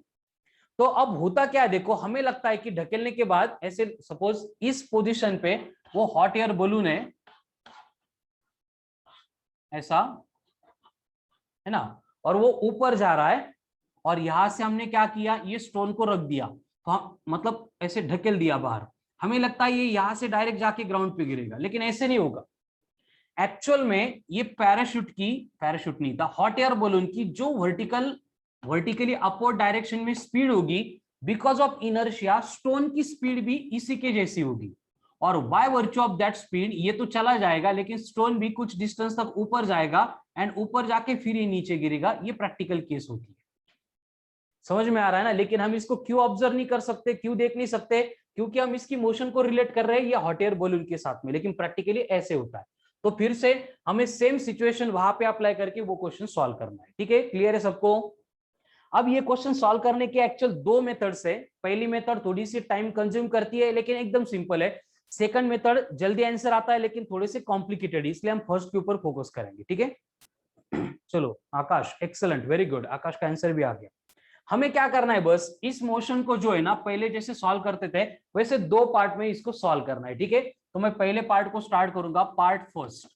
तो अब होता क्या है देखो, हमें लगता है कि ढकेलने के बाद ऐसे, सपोज इस पोजीशन पे वो हॉट एयर बलून है, ऐसा है ना, और वो ऊपर जा रहा है, और यहां से हमने क्या किया? ये स्टोन को रख दिया, तो हम मतलब ऐसे ढकेल दिया बाहर। हमें लगता है ये यहां से डायरेक्ट जाके ग्राउंड पे गिरेगा, लेकिन ऐसे नहीं होगा। एक्चुअल में ये पैराशूट नहीं था, हॉट एयर बलून की जो वर्टिकली अपवर्ड डायरेक्शन में स्पीड होगी, बिकॉज ऑफ इनर्शिया स्टोन की स्पीड भी इसी के जैसी होगी, और by virtue of that speed ये तो चला जाएगा, लेकिन स्टोन भी कुछ डिस्टेंस तक ऊपर जाएगा एंड ऊपर जाके फिर ही नीचे गिरेगा। ये प्रैक्टिकल केस होती है। समझ में आ रहा है ना? लेकिन हम इसको क्यों ऑब्जर्व नहीं कर सकते, क्यों देख नहीं सकते? क्योंकि हम इसकी मोशन को रिलेट कर रहे हैं ये हॉट एयर बलून के साथ में, लेकिन प्रैक्टिकली ऐसे होता है। तो फिर से हमें सेम सिचुएशन वहां पे अप्लाई करके वो क्वेश्चन सॉल्व करना है। ठीक है, क्लियर है सबको? अब ये क्वेश्चन सॉल्व करने के एक्चुअल दो मेथड है। पहली मेथड थोड़ी सी टाइम कंज्यूम करती है लेकिन एकदम सिंपल है। सेकंड मेथड जल्दी आंसर आता है लेकिन थोड़े से कॉम्प्लिकेटेड है, इसलिए हम फर्स्ट के ऊपर फोकस करेंगे। ठीक है, चलो आकाश, एक्सेलेंट, वेरी गुड, आकाश का आंसर भी आ गया। हमें क्या करना है? बस इस मोशन को जो है ना, पहले जैसे सॉल्व करते थे वैसे दो पार्ट में इसको सॉल्व करना है। ठीक है, तो मैं पहले पार्ट को स्टार्ट करूंगा, पार्ट फर्स्ट।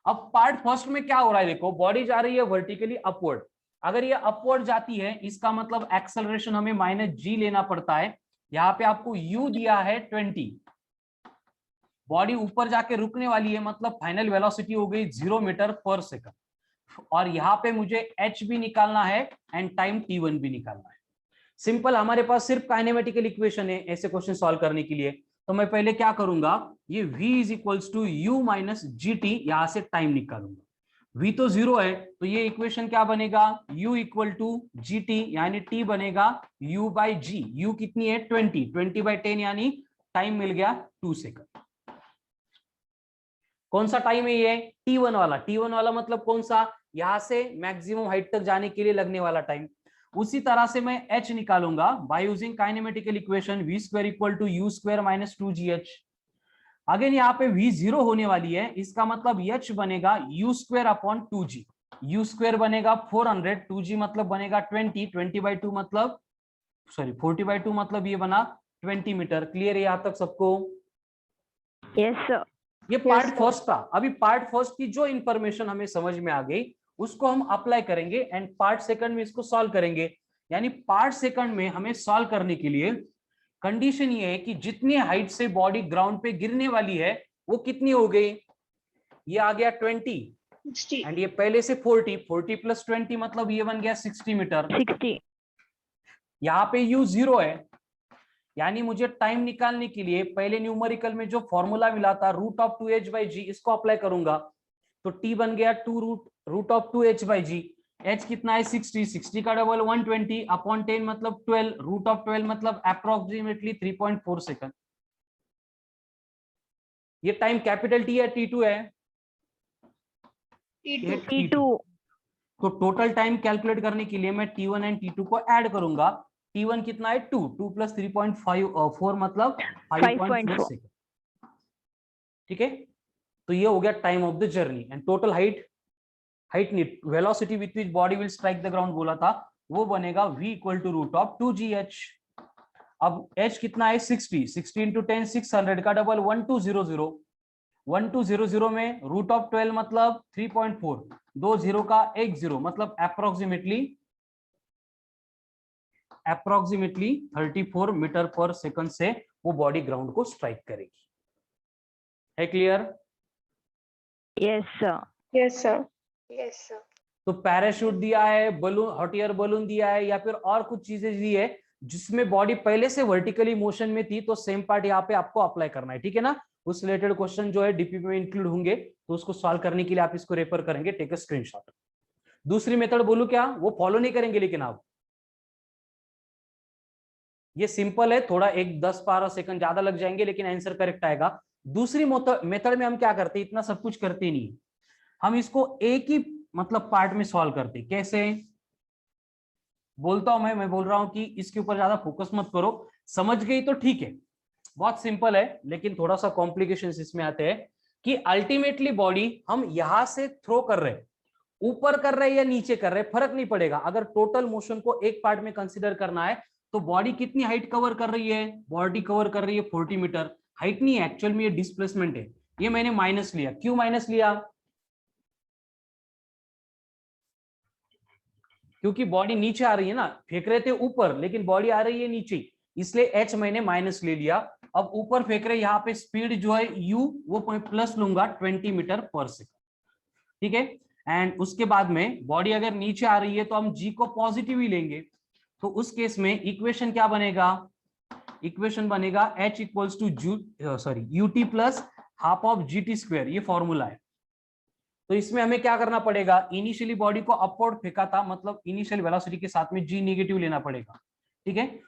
अब पार्ट फर्स्ट में क्या हो रहा है देखो, बॉडी जा रही है वर्टिकली अपवर्ड। अगर ये अपवर्ड जाती है इसका मतलब एक्सेलरेशन हमें -g लेना पड़ता है। यहाँ पे आपको u दिया है 20, बॉडी ऊपर जाके रुकने वाली है, मतलब फाइनल वेलोसिटी हो गई 0 मीटर पर सेकंड, और यहाँ पे मुझे h भी निकालना है एंड टाइम t1 भी निकालना है। सिंपल, हमारे पास सिर्फ काइनेमेटिकल इक्वेशन है ऐसे क्वेश्चन सॉल्व करने के लिए। तो मैं पहले क्या करूंगा, ये v is equals to u minus g t, यहां से टाइम निकालूंगा। v तो 0 है, तो ये इक्वेशन क्या बनेगा, u equal to g t, यानी t बनेगा u बाई जी। u कितनी है 20, 20/10 यानी टाइम मिल गया 2 सेकंड। कौन सा टाइम है ये, t1 वाला। t1 वाला मतलब कौन सा, यहां से मैक्सिमम हाइट तक जाने के लिए लगने वाला टाइम। उसी तरह से मैं h निकालूंगा by using kinematical equation v square equal to u square minus 2gh। Again यहाँ पे v 0 होने वाली है, इसका मतलब h बनेगा u square upon 2g। u square बनेगा 400, 2g मतलब बनेगा 20, 20/2 मतलब 40/2 मतलब ये बना 20 मीटर। क्लियर है यहाँ तक सबको? Yes sir. ये पार्ट फर्स्ट था। अभी पार्ट फर्स्ट की जो इंफॉर्मेशन हमें समझ में आ गई उसको हम अप्लाई करेंगे एंड पार्ट सेकंड में इसको सॉल्व करेंगे। यानी पार्ट सेकंड में हमें सॉल्व करने के लिए कंडीशन ये है कि जितनी हाइट से बॉडी ग्राउंड पे गिरने वाली है वो कितनी हो गई, ये आ गया 20 एंड ये पहले से 40, 40 प्लस 20 मतलब ये बन गया 60 मीटर। 60। यहाँ पे u 0 है, यानी मुझे टाइम निकालने के लिए पहले न्यूमेरिकल में जो फॉर्मूला मिला था रूट ऑफ 2h बाई जी, इसको अप्लाई करूंगा तो t बन गया 2 root of 2h by g. h कितना है 60, 60 का डबल 120 अपॉन 10 मतलब 12, रूट ऑफ 12 मतलब अप्रोक्सीमेटली 3.4 सेकंड। ये टाइम कैपिटल टी है t2 है, T2। तो टोटल टाइम कैलकुलेट करने के लिए मैं t1 एंड t2 को ऐड करूंगा। t1 कितना है 2, 2 प्लस 3.4 मतलब 5.4 सेकंड। ठीक है, तो ये हो गया time of the journey and total height velocity with which body will strike the ground बोला था, वो बनेगा v equal to root of 2gh। अब h कितना है 60, 60 इंटू 10 600 का डबल 1200, 1200 में रूट ऑफ 12 मतलब 3.4, 2 0 का 1 0 मतलब अप्रोक्सीमेटली 34 मीटर पर सेकंड से वो बॉडी ग्राउंड को स्ट्राइक करेगी। है clear? Yes sir. Yes sir. Yes sir. तो पैराशूट दिया है, बलून, हॉट एयर बलून दिया है या फिर और कुछ चीजें दी है जिसमें बॉडी पहले से वर्टिकली मोशन में थी, तो सेम पार्ट यहाँ पे आपको अप्लाई करना है। ठीक है ना? उस रिलेटेड क्वेश्चन जो है डीपीपी में इंक्लूड होंगे, तो उसको सॉल्व करने के लिए आप इसको रेफर करेंगे, टेक अ स्क्रीनशॉट। दूसरी मेथड बोलू क्या, वो फॉलो नहीं करेंगे लेकिन आप, ये सिंपल है, थोड़ा एक 10-12 सेकंड ज्यादा लग जाएंगे लेकिन आंसर करेक्ट आएगा। दूसरी मेथड में हम क्या करते हैं, इतना सब कुछ करते नहीं, हम इसको एक ही मतलब पार्ट में सॉल्व करते। कैसे बोलता हूं मैं बोल रहा हूं कि इसके ऊपर ज्यादा फोकस मत करो, समझ गई तो ठीक है, बहुत सिंपल है। लेकिन थोड़ा सा कॉम्प्लिकेशंस इसमें आते हैं कि अल्टीमेटली बॉडी हम यहां से थ्रो कर रहे हैं, ऊपर कर रहे हैं या नीचे कर रहे हैं फर्क नहीं पड़ेगा। अगर टोटल मोशन को एक पार्ट में कंसीडर करना है तो बॉडी कितनी हाइट कवर कर रही है, बॉडी कवर कर रही है 40 मीटर। हाइट नहीं है एक्चुअल में, ये डिस्प्लेसमेंट है, ये मैंने माइनस लिया। क्यों माइनस लिया? क्योंकि बॉडी नीचे आ रही है ना, फेंक रहे थे ऊपर लेकिन बॉडी आ रही है नीचे, इसलिए एच मैंने माइनस ले लिया। अब ऊपर फेंक रहे, यहाँ पे स्पीड जो है यू वो प्लस लूंगा 20 मीटर पर सेकंड। ठीक है, एंड उसके बाद में बॉडी अगर नीचे आ रही है तो हम जी को पॉजिटिव ही लेंगे, तो उस केस में इक्वेशन क्या बनेगा, इक्वेशन बनेगा h equals to u t plus half of g t square, ये फॉर्मूला है। तो इसमें हमें क्या करना पड़ेगा, इनिशियली बॉडी को अपवर्ड फेंका था, मतलब इनिशियल वेलोसिटी के साथ में जी नेगेटिव लेना पड़ेगा। ठीक है,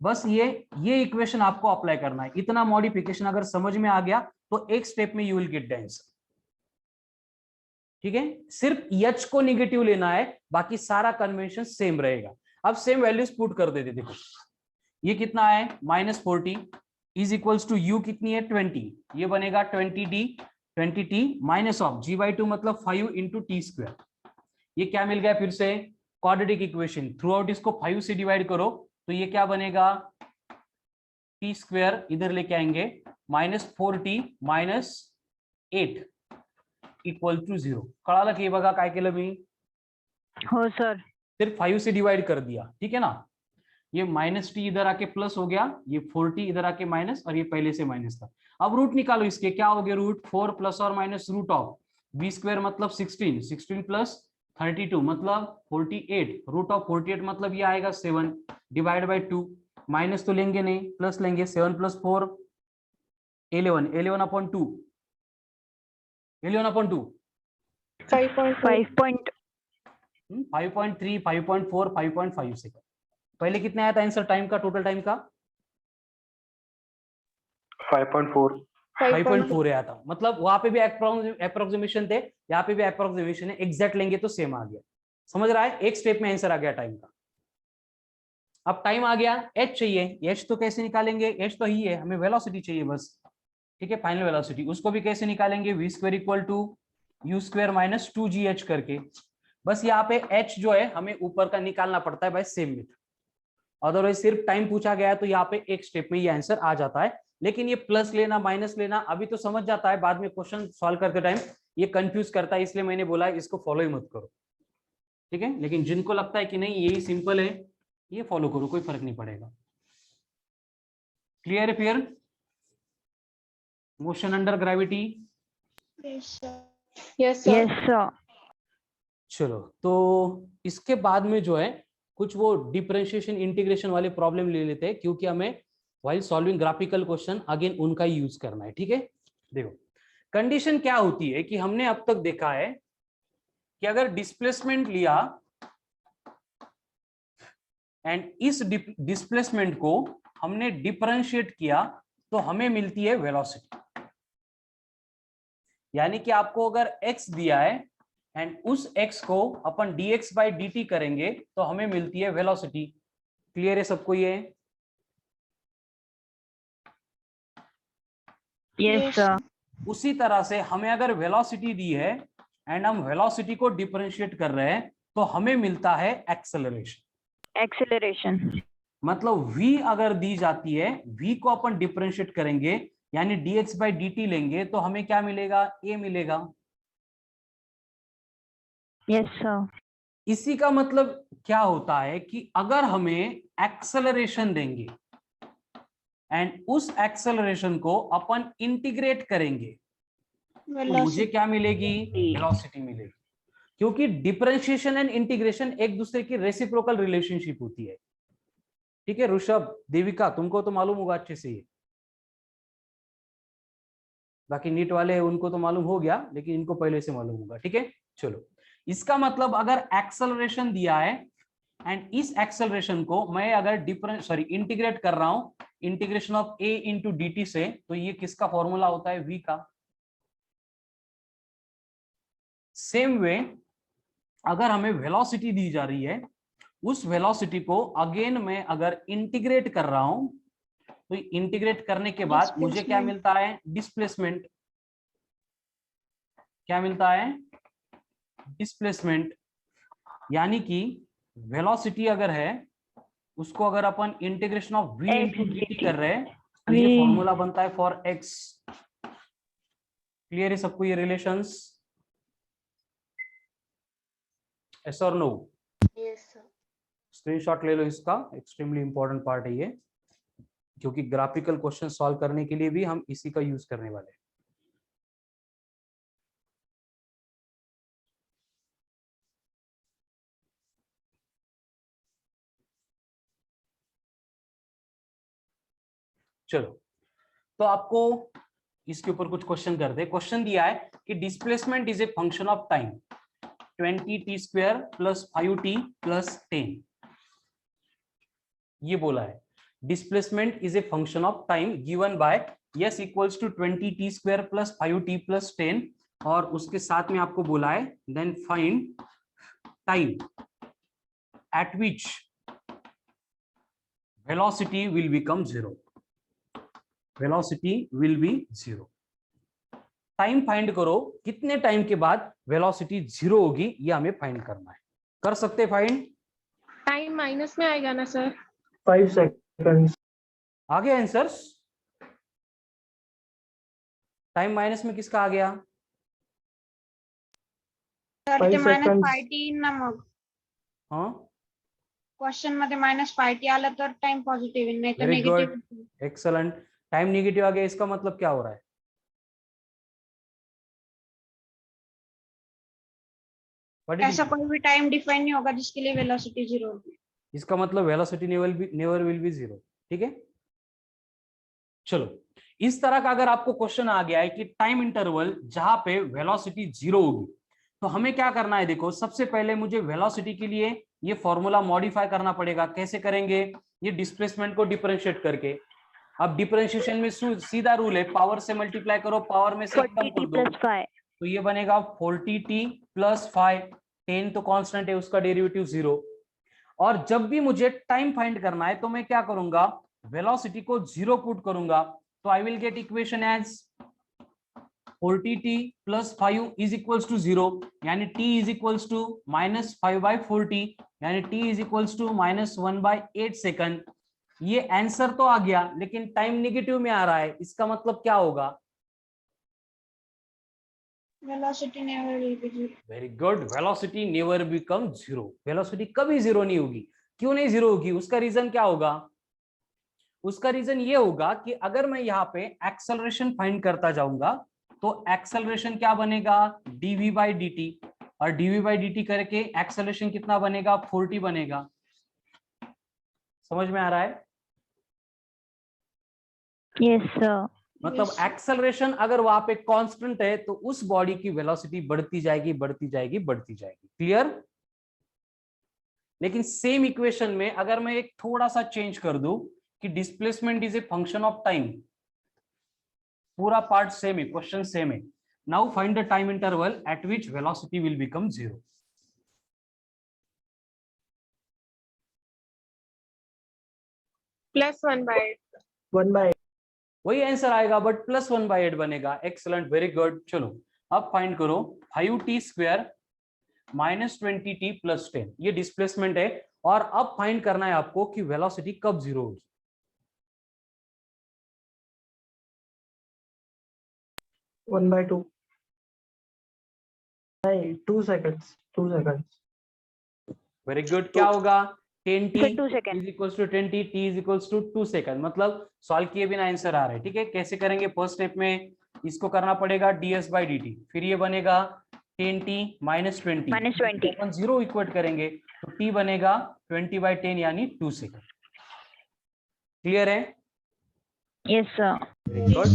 बस ये इक्वेशन आपको अप्लाई करना है। इतना मॉडिफिकेशन अगर समझ में आ गया तो एक स्टेप में you will get the answer. ठीक है, सिर्फ एच को नेगेटिव लेना है, बाकी सारा कन्वेंशन सेम रहेगा। अब सेम वैल्यूज पुट कर देते, देखो ये कितना है -40 इज इक्वल्स टू यू कितनी है 20, ये बनेगा 20t माइनस ऑफ g/2 मतलब 5 इंटू टी स्क्वायर। ये क्या मिल गया फिर से, क्वाड्रेटिक इक्वेशन, थ्रू आउट इसको 5 से डिवाइड करो तो ये क्या बनेगा, टी स्क्वायर इधर लेके आएंगे -4t माइनस 8 इक्वल टू 0। कळालं की बघा काय केलं मी, हो सर। सिर्फ 5 से डिवाइड कर दिया। ठीक है ना, ये -t इधर आके प्लस हो गया, ये 4t इधर आके माइनस, और ये पहले से माइनस था। अब रूट निकालो इसके, क्या हो गया रूट 4 प्लस और minus root of b square मतलब 16, 16 प्लस 32 मतलब 48, रूट ऑफ 48 मतलब ये आएगा 7 डिवाइड बाई 2, माइनस तो लेंगे नहीं प्लस लेंगे, 7 प्लस 4 11, 11 अपॉन 2, 11 अपॉन 2 5.3 5.3, 5.4, 5.5 सेकंड। पहले कितने आया था आंसर टाइम का, टोटल टाइम का? 5.4 आया था। मतलब वहां पे भी अप्रोक्सीमेशन थे, यहाँ पे भी अप्रोक्सीमेशन है, एग्जैक्ट लेंगे तो सेम आ गया। समझ रहा है? एक स्टेप में आंसर आ गया टाइम का। अब टाइम आ गया, एच चाहिए। एच तो कैसे निकालेंगे? एच तो ही है, हमें वेलोसिटी चाहिए बस। ठीक है, फाइनल वेलोसिटी। उसको भी कैसे निकालेंगे? v square equal to u square minus 2gh करके। बस यहाँ पे h जो है हमें ऊपर का निकालना पड़ता है बाय सेम मेथड। अदरवाइज सिर्फ टाइम पूछा गया है तो यहाँ पे एक स्टेप में ये आंसर आ जाता है। लेकिन ये प्लस लेना माइनस लेना अभी तो समझ जाता है, बाद में क्वेश्चन सॉल्व करते टाइम ये कंफ्यूज करता है, इसलिए मैंने बोला इसको फॉलो ही मत करो। ठीक है, लेकिन जिनको लगता है कि नहीं यही सिंपल है, ये फॉलो करो, कोई फर्क नहीं पड़ेगा। क्लियर है? फिर motion under gravity. yes sir yes sir चलो, तो इसके बाद में जो है कुछ वो डिफरेंशिएशन इंटीग्रेशन वाले प्रॉब्लम ले लेते हैं, क्योंकि हमें while solving graphical question again उनका ही यूज करना है। ठीक है, देखो कंडीशन क्या होती है कि हमने अब तक देखा है कि अगर डिस्प्लेसमेंट लिया एंड इस डिस्प्लेसमेंट को हमने डिफरेंशिएट किया तो हमें मिलती है वेलोसिटी। यानी कि आपको अगर x दिया है एंड उस x को अपन dx बाई dt करेंगे तो हमें मिलती है वेलोसिटी। क्लियर है सबको ये? yes sir उसी तरह से हमें अगर वेलोसिटी दी है एंड हम वेलोसिटी को डिफरेंशिएट कर रहे हैं तो हमें मिलता है एक्सेलरेशन। acceleration मतलब v अगर दी जाती है, v को अपन डिफरेंशिएट करेंगे यानी dx बाई dt लेंगे तो हमें क्या मिलेगा? a मिलेगा। yes sir इसी का मतलब क्या होता है कि अगर हमें एक्सेलरेशन देंगे एंड उस एक्सेलरेशन को अपन इंटीग्रेट करेंगे तो मुझे क्या मिलेगी? वेलोसिटी मिलेगी। क्योंकि डिफरेंशिएशन एंड इंटीग्रेशन एक दूसरे की रेसिप्रोकल रिलेशनशिप होती है। ठीक है ऋषभ, देविका, तुमको तो मालूम होगा अच्छे से। बाकी नीट वाले हैं उनको तो मालूम हो गया, लेकिन इनको पहले से मालूम होगा। ठीक है, चलो, इसका मतलब अगर एक्सेलरेशन दिया है एंड इस एक्सेलरेशन को मैं अगर इंटीग्रेट कर रहा हूं integration of a into dt से, तो ये किसका फॉर्मूला होता है? v का। सेम वे अगर हमें वेलोसिटी दी जा रही है, उस वेलोसिटी को अगेन मैं अगर इंटीग्रेट कर रहा हूं तो इंटीग्रेट करने के बाद मुझे क्या मिलता है? डिस्प्लेसमेंट। क्या मिलता है? डिस्प्लेसमेंट। यानी कि वेलोसिटी अगर है उसको अगर अपन integration of v into dt कर रहे हैं तो ये फॉर्मूला बनता है फॉर x। क्लियर है सबको ये रिलेशंस? yes और नो? yes sir स्क्रीनशॉट ले लो इसका, एक्सट्रीमली इंपॉर्टेंट पार्ट है ये, क्योंकि ग्राफिकल क्वेश्चन सॉल्व करने के लिए भी हम इसी का यूज करने वाले हैं। चलो, तो आपको इसके ऊपर कुछ क्वेश्चन करते हैं। क्वेश्चन दिया है कि displacement is a function of time 20t square plus 5t plus 10। ये बोला है displacement is a function of time given by s equals to 20t square plus 5t plus 10, और उसके साथ में आपको बोला है then find time at which velocity will become zero. Velocity will be zero. Time find करो, कितने time के बाद वेलोसिटी जीरो होगी, ये हमें फाइंड करना है। कर सकते फाइंड? टाइम माइनस में आएगा ना सर? 5 seconds आ गया आंसर्स? टाइम माइनस में किसका आ गया? 5 seconds हाँ, क्वेश्चन मध्ये -5t आलं तर टाइम पॉझिटिव्ह नाही तर very good, negative. Excellent. Time negative आ गया, इसका मतलब क्या हो रहा है? ऐसा कोई भी टाइम डिफाइन नहीं होगा जिसके लिए वेलोसिटी जीरो होगी। इसका मतलब velocity never will be zero. ठीक है, चलो, इस तरह का अगर आपको क्वेश्चन आ गया है कि टाइम इंटरवल जहां पे वेलोसिटी जीरो होगी, तो हमें क्या करना है, देखो सबसे पहले मुझे वेलोसिटी के लिए ये फॉर्मूला मॉडिफाई करना पड़ेगा। कैसे करेंगे? ये डिस्प्लेसमेंट को डिफरेंशिएट करके। अब डिफरेंशिएशन में सीधा रूल है, पावर से मल्टीप्लाई करो, पावर में से कम कर दो, तो ये बनेगा 40t प्लस 5। 10 तो कांस्टेंट है, उसका डेरिवेटिव 0। और जब भी मुझे टाइम फाइंड करना है तो मैं क्या करूंगा, वेलोसिटी को 0 पुट करूंगा। तो I will get equation as 40t plus 5 is equals to 0, यानी t इज इक्वल्स टू -5/40, यानी t is equals to -1/8 second. ये आंसर तो आ गया, लेकिन टाइम नेगेटिव में आ रहा है, इसका मतलब क्या होगा? Velocity never will be zero. Very good, velocity never become zero. Velocity कभी जीरो नहीं होगी। क्यों नहीं जीरो होगी? उसका रीजन क्या होगा? उसका रीजन ये होगा कि अगर मैं यहाँ पे एक्सेलरेशन फाइंड करता जाऊंगा तो एक्सेलरेशन क्या बनेगा, dv/dt, और dv/dt करके एक्सेलरेशन कितना बनेगा, 40 बनेगा। समझ में आ रहा है? Yes sir. मतलब एक्सेलरेशन अगर वहां पे कांस्टेंट है तो उस बॉडी की वेलोसिटी बढ़ती जाएगी, बढ़ती जाएगी, बढ़ती जाएगी। क्लियर? लेकिन सेम इक्वेशन में अगर मैं एक थोड़ा सा चेंज कर दूं कि displacement is a function of time, पूरा पार्ट सेम है, क्वेश्चन सेम है। Now find the time interval eight which velocity will become 0। +1/8। 1/8. वही आंसर आएगा, बट +1/8 बनेगा। Excellent, very good. चलो अब फाइंड करो 5t² -20t + 10, ये डिस्प्लेसमेंट है। और अब फाइंड करना है आपको कि वेलोसिटी कब 0 होगी। 1/2. नहीं, 2 seconds. 2 seconds. Very good. क्या होगा? 10t 2 second. Is equals to 10t, t is equals to 2 second. मतलब सॉल्व किए बिना आंसर आ रहा है। ठीक है, कैसे करेंगे? फर्स्ट स्टेप में इसको करना पड़ेगा ds/dt, फिर ये बनेगा 10t -20, अपन 0 इक्वेट करेंगे तो t बनेगा 20/10 यानी 2 सेकंड। क्लियर है? Yes sir. Very good.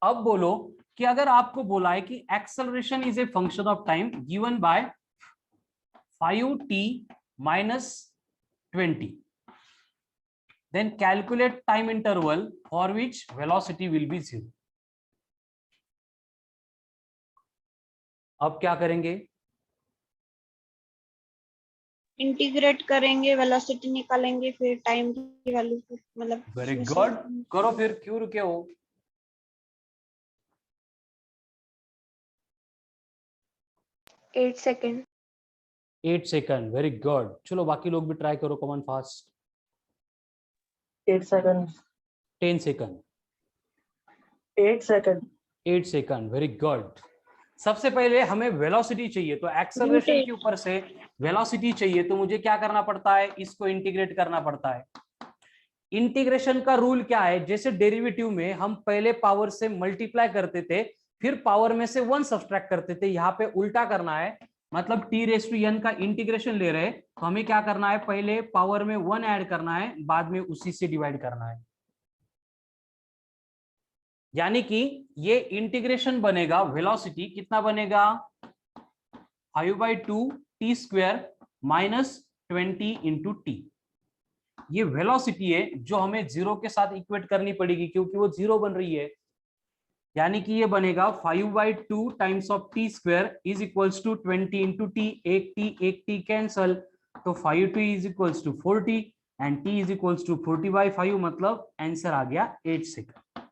अब बोलो कि अगर आपको बोला है कि acceleration is a function of time given bye 5t -20, then calculate time interval for which velocity will be 0. अब क्या करेंगे? इंटीग्रेट करेंगे, वेलोसिटी निकालेंगे, फिर टाइम की वैल्यू, मतलब वेरी गुड, करो फिर। क्यों रुके हो? 8 सेकंड। 8 second, very good. चलो बाकी लोग भी ट्राई करो, come on fast. 8 seconds. 10 second. 8 seconds. 8 second, very good. सबसे पहले हमें वेलोसिटी चाहिए, तो एक्सेलरेशन के ऊपर से वेलोसिटी चाहिए, तो मुझे क्या करना पड़ता है? इसको इंटीग्रेट करना पड़ता है। इंटीग्रेशन का रूल क्या है? जैसे डेरिवेटिव में हम पहले पावर से मल्टीप्लाई करते थे, फिर पावर में से 1 सब्ट्रैक्ट करते थे, यहाँ पे उल्टा करना है। मतलब t⁻n का इंटीग्रेशन ले रहे हैं तो हमें क्या करना है? पहले पावर में 1 ऐड करना है, बाद में उसी से डिवाइड करना है। यानी कि ये इंटीग्रेशन बनेगा, वेलोसिटी कितना बनेगा? 5/2t² -20 × t। ये वेलोसिटी है जो हमें 0 के साथ इक्वेट करनी पड़ेगी, क्योंकि वो 0 बन रही है। यानी कि ये बनेगा 5/2 times of t² is equals to 20 × t। एक t कैंसल, तो 5t is equals to 40 and t is equals to 40/5। मतलब आंसर आ गया 8 सेकंड।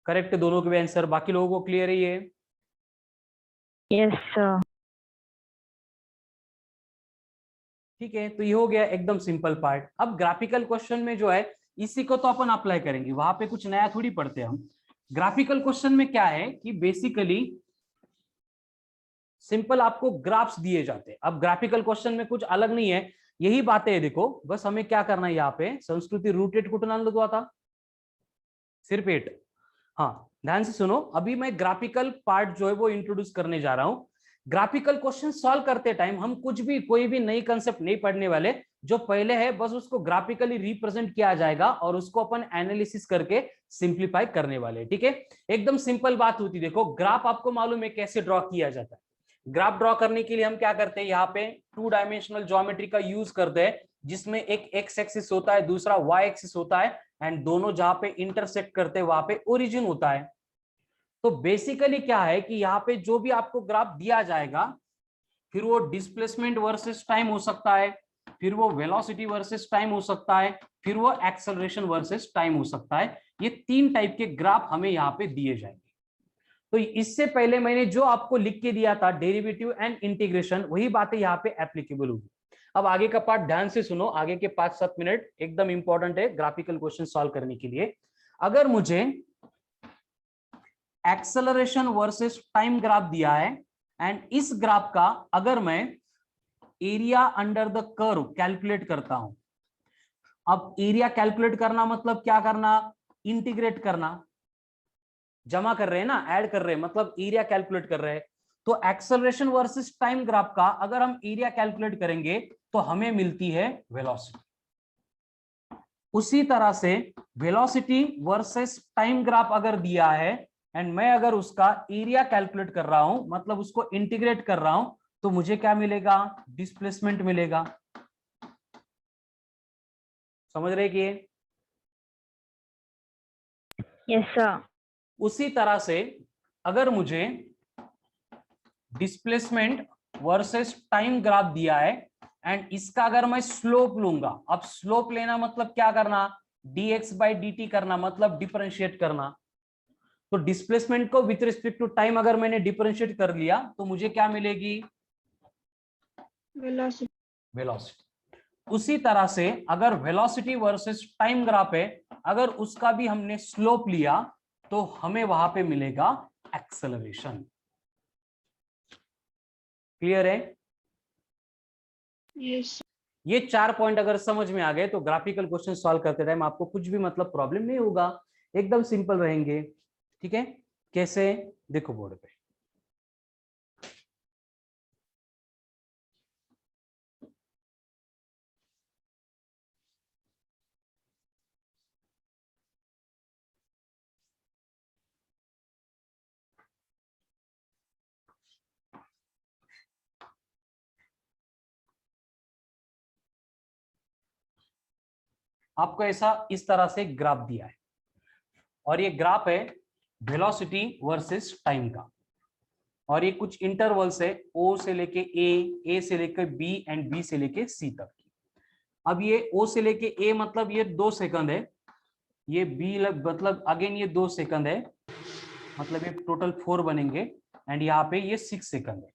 करेक्ट दोनों के भी आंसर। बाकी लोगों को क्लियर है ये? Yes sir. ठीक है, तो ये हो गया एकदम सिंपल पार्ट। अब ग्राफिकल क्वेश्चन में जो है, इसी को तो अपन अप्लाई करेंगे, वहां पे कुछ नया थोड़ी पढ़ते हम। ग्राफिकल क्वेश्चन में क्या है कि बेसिकली सिंपल आपको ग्राफ्स दिए जाते हैं। अब ग्राफिकल क्वेश्चन में कुछ अलग नहीं है, यही बातें है। देखो बस हमें क्या करना है, यहाँ पे संस्कृति रूटेड कुटना लगवा था, सिर्फ 8। हाँ ध्यान से सुनो, अभी मैं ग्राफिकल पार्ट जो है वो इंट्रोड्यूस करने जा रहा हूं। ग्राफिकल क्वेश्चन सॉल्व करते टाइम हम कुछ भी कोई भी नई कंसेप्ट नहीं पढ़ने वाले, जो पहले है बस उसको ग्राफिकली रिप्रेजेंट किया जाएगा और उसको अपन एनालिसिस करके सिंप्लीफाई करने वाले। ठीक है, एकदम सिंपल बात होती। देखो ग्राफ आपको मालूम है कैसे ड्रॉ किया जाता है। ग्राफ ड्रॉ करने के लिए हम क्या करते हैं, यहाँ पे 2 डायमेंशनल ज्योमेट्री का यूज करते हैं, जिसमें एक एक्स एक्सिस होता है, दूसरा वाई एक्सिस होता है, एंड दोनों जहां पे इंटरसेक्ट करते हैं वहां पे ओरिजिन होता है। तो बेसिकली क्या है कि यहाँ पे जो भी आपको ग्राफ दिया जाएगा, फिर वो डिस्प्लेसमेंट वर्सेस टाइम हो सकता है, फिर वो वेलोसिटी वर्सेस टाइम हो सकता है, फिर वो एक्सेलरेशन वर्सेस टाइम हो सकता है। ये 3 टाइप के ग्राफ हमें यहाँ पे दिए जाएंगे। तो इससे पहले मैंने जो आपको लिख के दिया था डेरिवेटिव एंड इंटीग्रेशन, वही बातें यहाँ पे एप्लीकेबल होगी। अब आगे का पार्ट ध्यान से सुनो, आगे के 5-7 मिनट एकदम इंपॉर्टेंट है ग्राफिकल क्वेश्चन सॉल्व करने के लिए। अगर मुझे एक्सेलरेशन वर्सेस टाइम ग्राफ दिया है, एंड इस ग्राफ का अगर मैं area under the curve calculate करता हूं। अब एरिया कैलकुलेट करना मतलब क्या करना, इंटीग्रेट करना, जमा कर रहे हैं ना, ऐड कर रहे हैं, मतलब एरिया कैलकुलेट कर रहे हैं। तो एक्सेलरेशन वर्सेस टाइम ग्राफ का अगर हम एरिया कैलकुलेट करेंगे तो हमें मिलती है वेलोसिटी। उसी तरह से वेलोसिटी वर्सेस टाइम ग्राफ अगर दिया है एंड मैं अगर उसका एरिया कैलकुलेट कर रहा हूं, मतलब उसको इंटीग्रेट कर रहा हूं, तो मुझे क्या मिलेगा, डिस्प्लेसमेंट मिलेगा। समझ रहे कि यस सर। उसी तरह से अगर मुझे डिस्प्लेसमेंट वर्सेस टाइम ग्राफ दिया है एंड इसका अगर मैं स्लोप लूंगा, अब स्लोप लेना मतलब क्या करना, dx by dt करना, मतलब डिफरेंशिएट करना। तो डिस्प्लेसमेंट को विथ रिस्पेक्ट टू टाइम अगर मैंने डिफरेंशिएट कर लिया तो मुझे क्या मिलेगी, वेलोसिटी। उसी तरह से अगर वेलोसिटी वर्सेस टाइम ग्राफ है, अगर उसका भी हमने स्लोप लिया तो हमें वहां पे मिलेगा एक्सेलरेशन। क्लियर है? यस। ये 4 पॉइंट अगर समझ में आ गए तो ग्राफिकल क्वेश्चन सॉल्व करते टाइम आपको कुछ भी मतलब प्रॉब्लम नहीं होगा, एकदम सिंपल रहेंगे। ठीक है, कैसे, देखो बोर्ड पे। आपको ऐसा इस तरह से ग्राफ दिया है और ये ग्राफ है वेलोसिटी वर्सेस टाइम का, और ये कुछ इंटरवल्स है ओ से लेके ए से लेके बी एंड बी से लेके सी तक की। अब ये ओ से लेके ए मतलब ये 2 सेकंड है, ये बी मतलब अगेन ये 2 सेकंड है, मतलब ये टोटल 4 बनेंगे, एंड यहाँ पे ये 6 सेकंड है।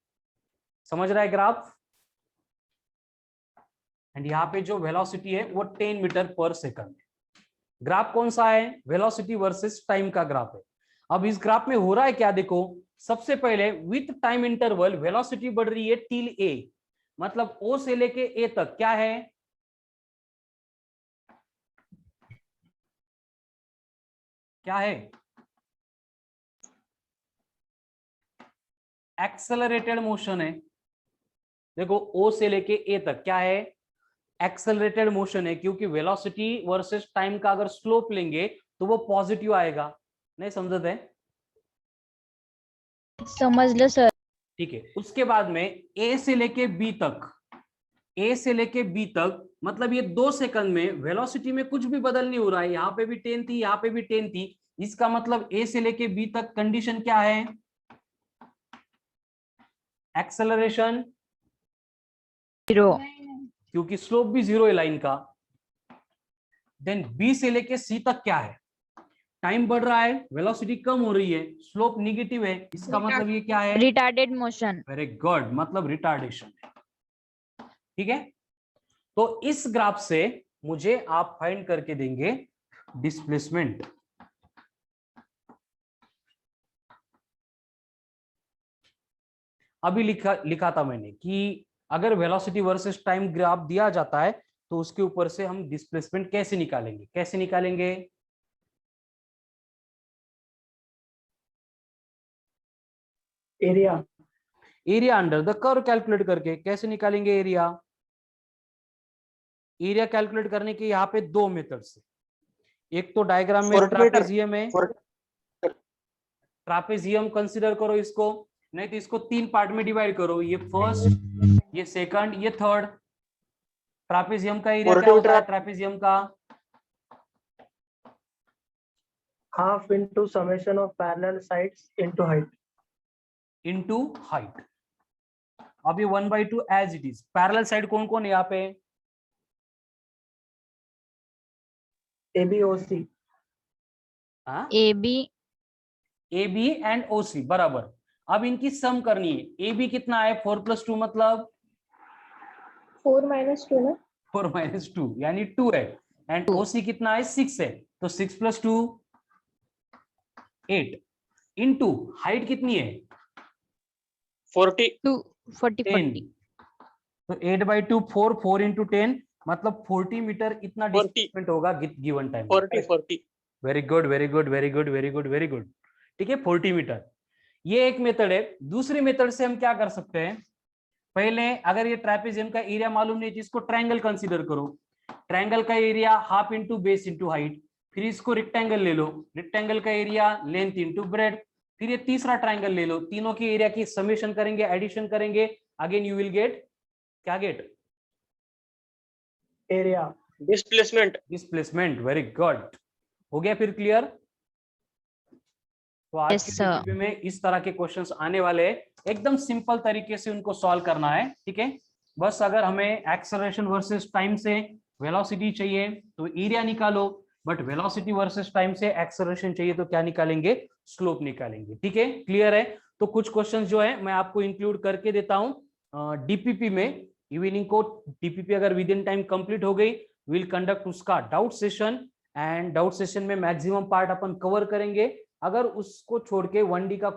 समझ रहा है ग्राफ? एंड यहाँ पे जो वेलोसिटी है वो 10 मीटर पर सेकंड है। ग्राफ कौन सा है, वेलोसिटी वर्सेस टाइम का ग्राफ है। अब इस ग्राफ में हो रहा है क्या, देखो सबसे पहले विथ टाइम इंटरवल वेलोसिटी बढ़ रही है टिल ए, मतलब ओ से लेके ए तक क्या है, क्या है, एक्सेलरेटेड मोशन है। देखो ओ से लेके ए तक क्या है, एक्सेलरेटेड मोशन है, क्योंकि वेलोसिटी वर्सेस टाइम का अगर स्लोप लेंगे तो वो पॉजिटिव आएगा। नहीं समझते हैं? समझ लो सर। ठीक है, उसके बाद में ए से लेके बी तक, ए से लेके बी तक मतलब ये 2 सेकंड में वेलोसिटी में कुछ भी बदल नहीं हो रहा है, यहाँ पे भी 10 थी, यहाँ पे भी 10 थी। इसका मतलब ए से लेके बी तक कंडीशन क्या है, एक्सेलरेशन 0। क्योंकि स्लोप भी 0 है लाइन का। देन बी से लेके सी तक क्या है, टाइम बढ़ रहा है, वेलोसिटी कम हो रही है, स्लोप निगेटिव है, इसका मतलब ये क्या है, रिटार्डेड मोशन। वेरी गुड, मतलब रिटार्डेशन है। ठीक है, तो इस ग्राफ से मुझे आप फाइंड करके देंगे डिस्प्लेसमेंट। अभी लिखा था मैंने कि अगर वेलोसिटी वर्सेस टाइम ग्राफ दिया जाता है तो उसके ऊपर से हम डिस्प्लेसमेंट कैसे निकालेंगे, कैसे निकालेंगे, area area under the curve calculate करके। कैसे निकालेंगे एरिया? एरिया कैलकुलेट करने के यहाँ पे दो मेथड्स है। एक तो डायग्राम में ट्रापेजियम है, ट्रापेजियम कंसीडर करो इसको, नहीं तो इसको तीन पार्ट में डिवाइड करो, ये फर्स्ट, ये सेकंड, ये थर्ड। ट्रापेजियम का एरिया क्या होता है? ट्रापेजियम का half into summation of parallel sides into height. Into height. अब ये 1/2 as it is. Parallel side कौन कौन है यहाँ पे? ABOC. AB AB एंड OC बराबर। अब इनकी सम करनी है। AB कितना है? 4 + 2 मतलब 4 - 2 ना? 4 - 2 यानी 2 है। एंड OC कितना है? 6 है। तो 6 + 2 8 इनटू हाइट कितनी है? 40 10। तो 8/2 4 4 × 10 मतलब 40 मीटर इतना 40 डिस्प्लेसमेंट होगा given time. 40 very good very good very good very good very good. ठीक है, 40 मीटर। ये एक मेथड है। दूसरी मेथड से हम क्या कर सकते हैं? पहले अगर ये ट्रापेजियम का एरिया मालूम नहीं तो इसको ट्रायंगल कंसीडर करो। ट्रायंगल का area half into base into height. फिर इसको रेक्टेंगल ले लो, रेक्टेंगल का एरिया लेंथ इंटू ब्रेड। फिर ये तीसरा ट्रायंगल ले लो, तीनों के एरिया की समेशन करेंगे, एडिशन करेंगे, अगेन यू विल गेट क्या? Get Area. Displacement. Very good, हो गया फिर क्लियर? तो आज Yes, के sir. वीडियो में इस तरह के क्वेश्चंस आने वाले हैं, एकदम सिंपल तरीके से उनको सॉल्व करना है। ठीक है, बस अगर हमें एक्सेलरेशन वर्सेस टाइम से वेलोसिटी चाहिए तो एरिया निकालो, बट वेलोसिटी वर्सेस टाइम से एक्सेलरेशन चाहिए तो क्या निकालेंगे? स्लोप निकालेंगे। ठीक है, क्लियर है? तो कुछ क्वेश्चंस जो है मैं आपको इंक्लूड करके देता हूं डीपीपी में। इवनिंग को डीपीपी अगर विद इन टाइम कंप्लीट हो गई, विल कंडक्ट उसका doubt session, and doubt session में मैक्सिमम पार्ट अपन कवर करेंगे। अगर उसको छोड़ के 1D का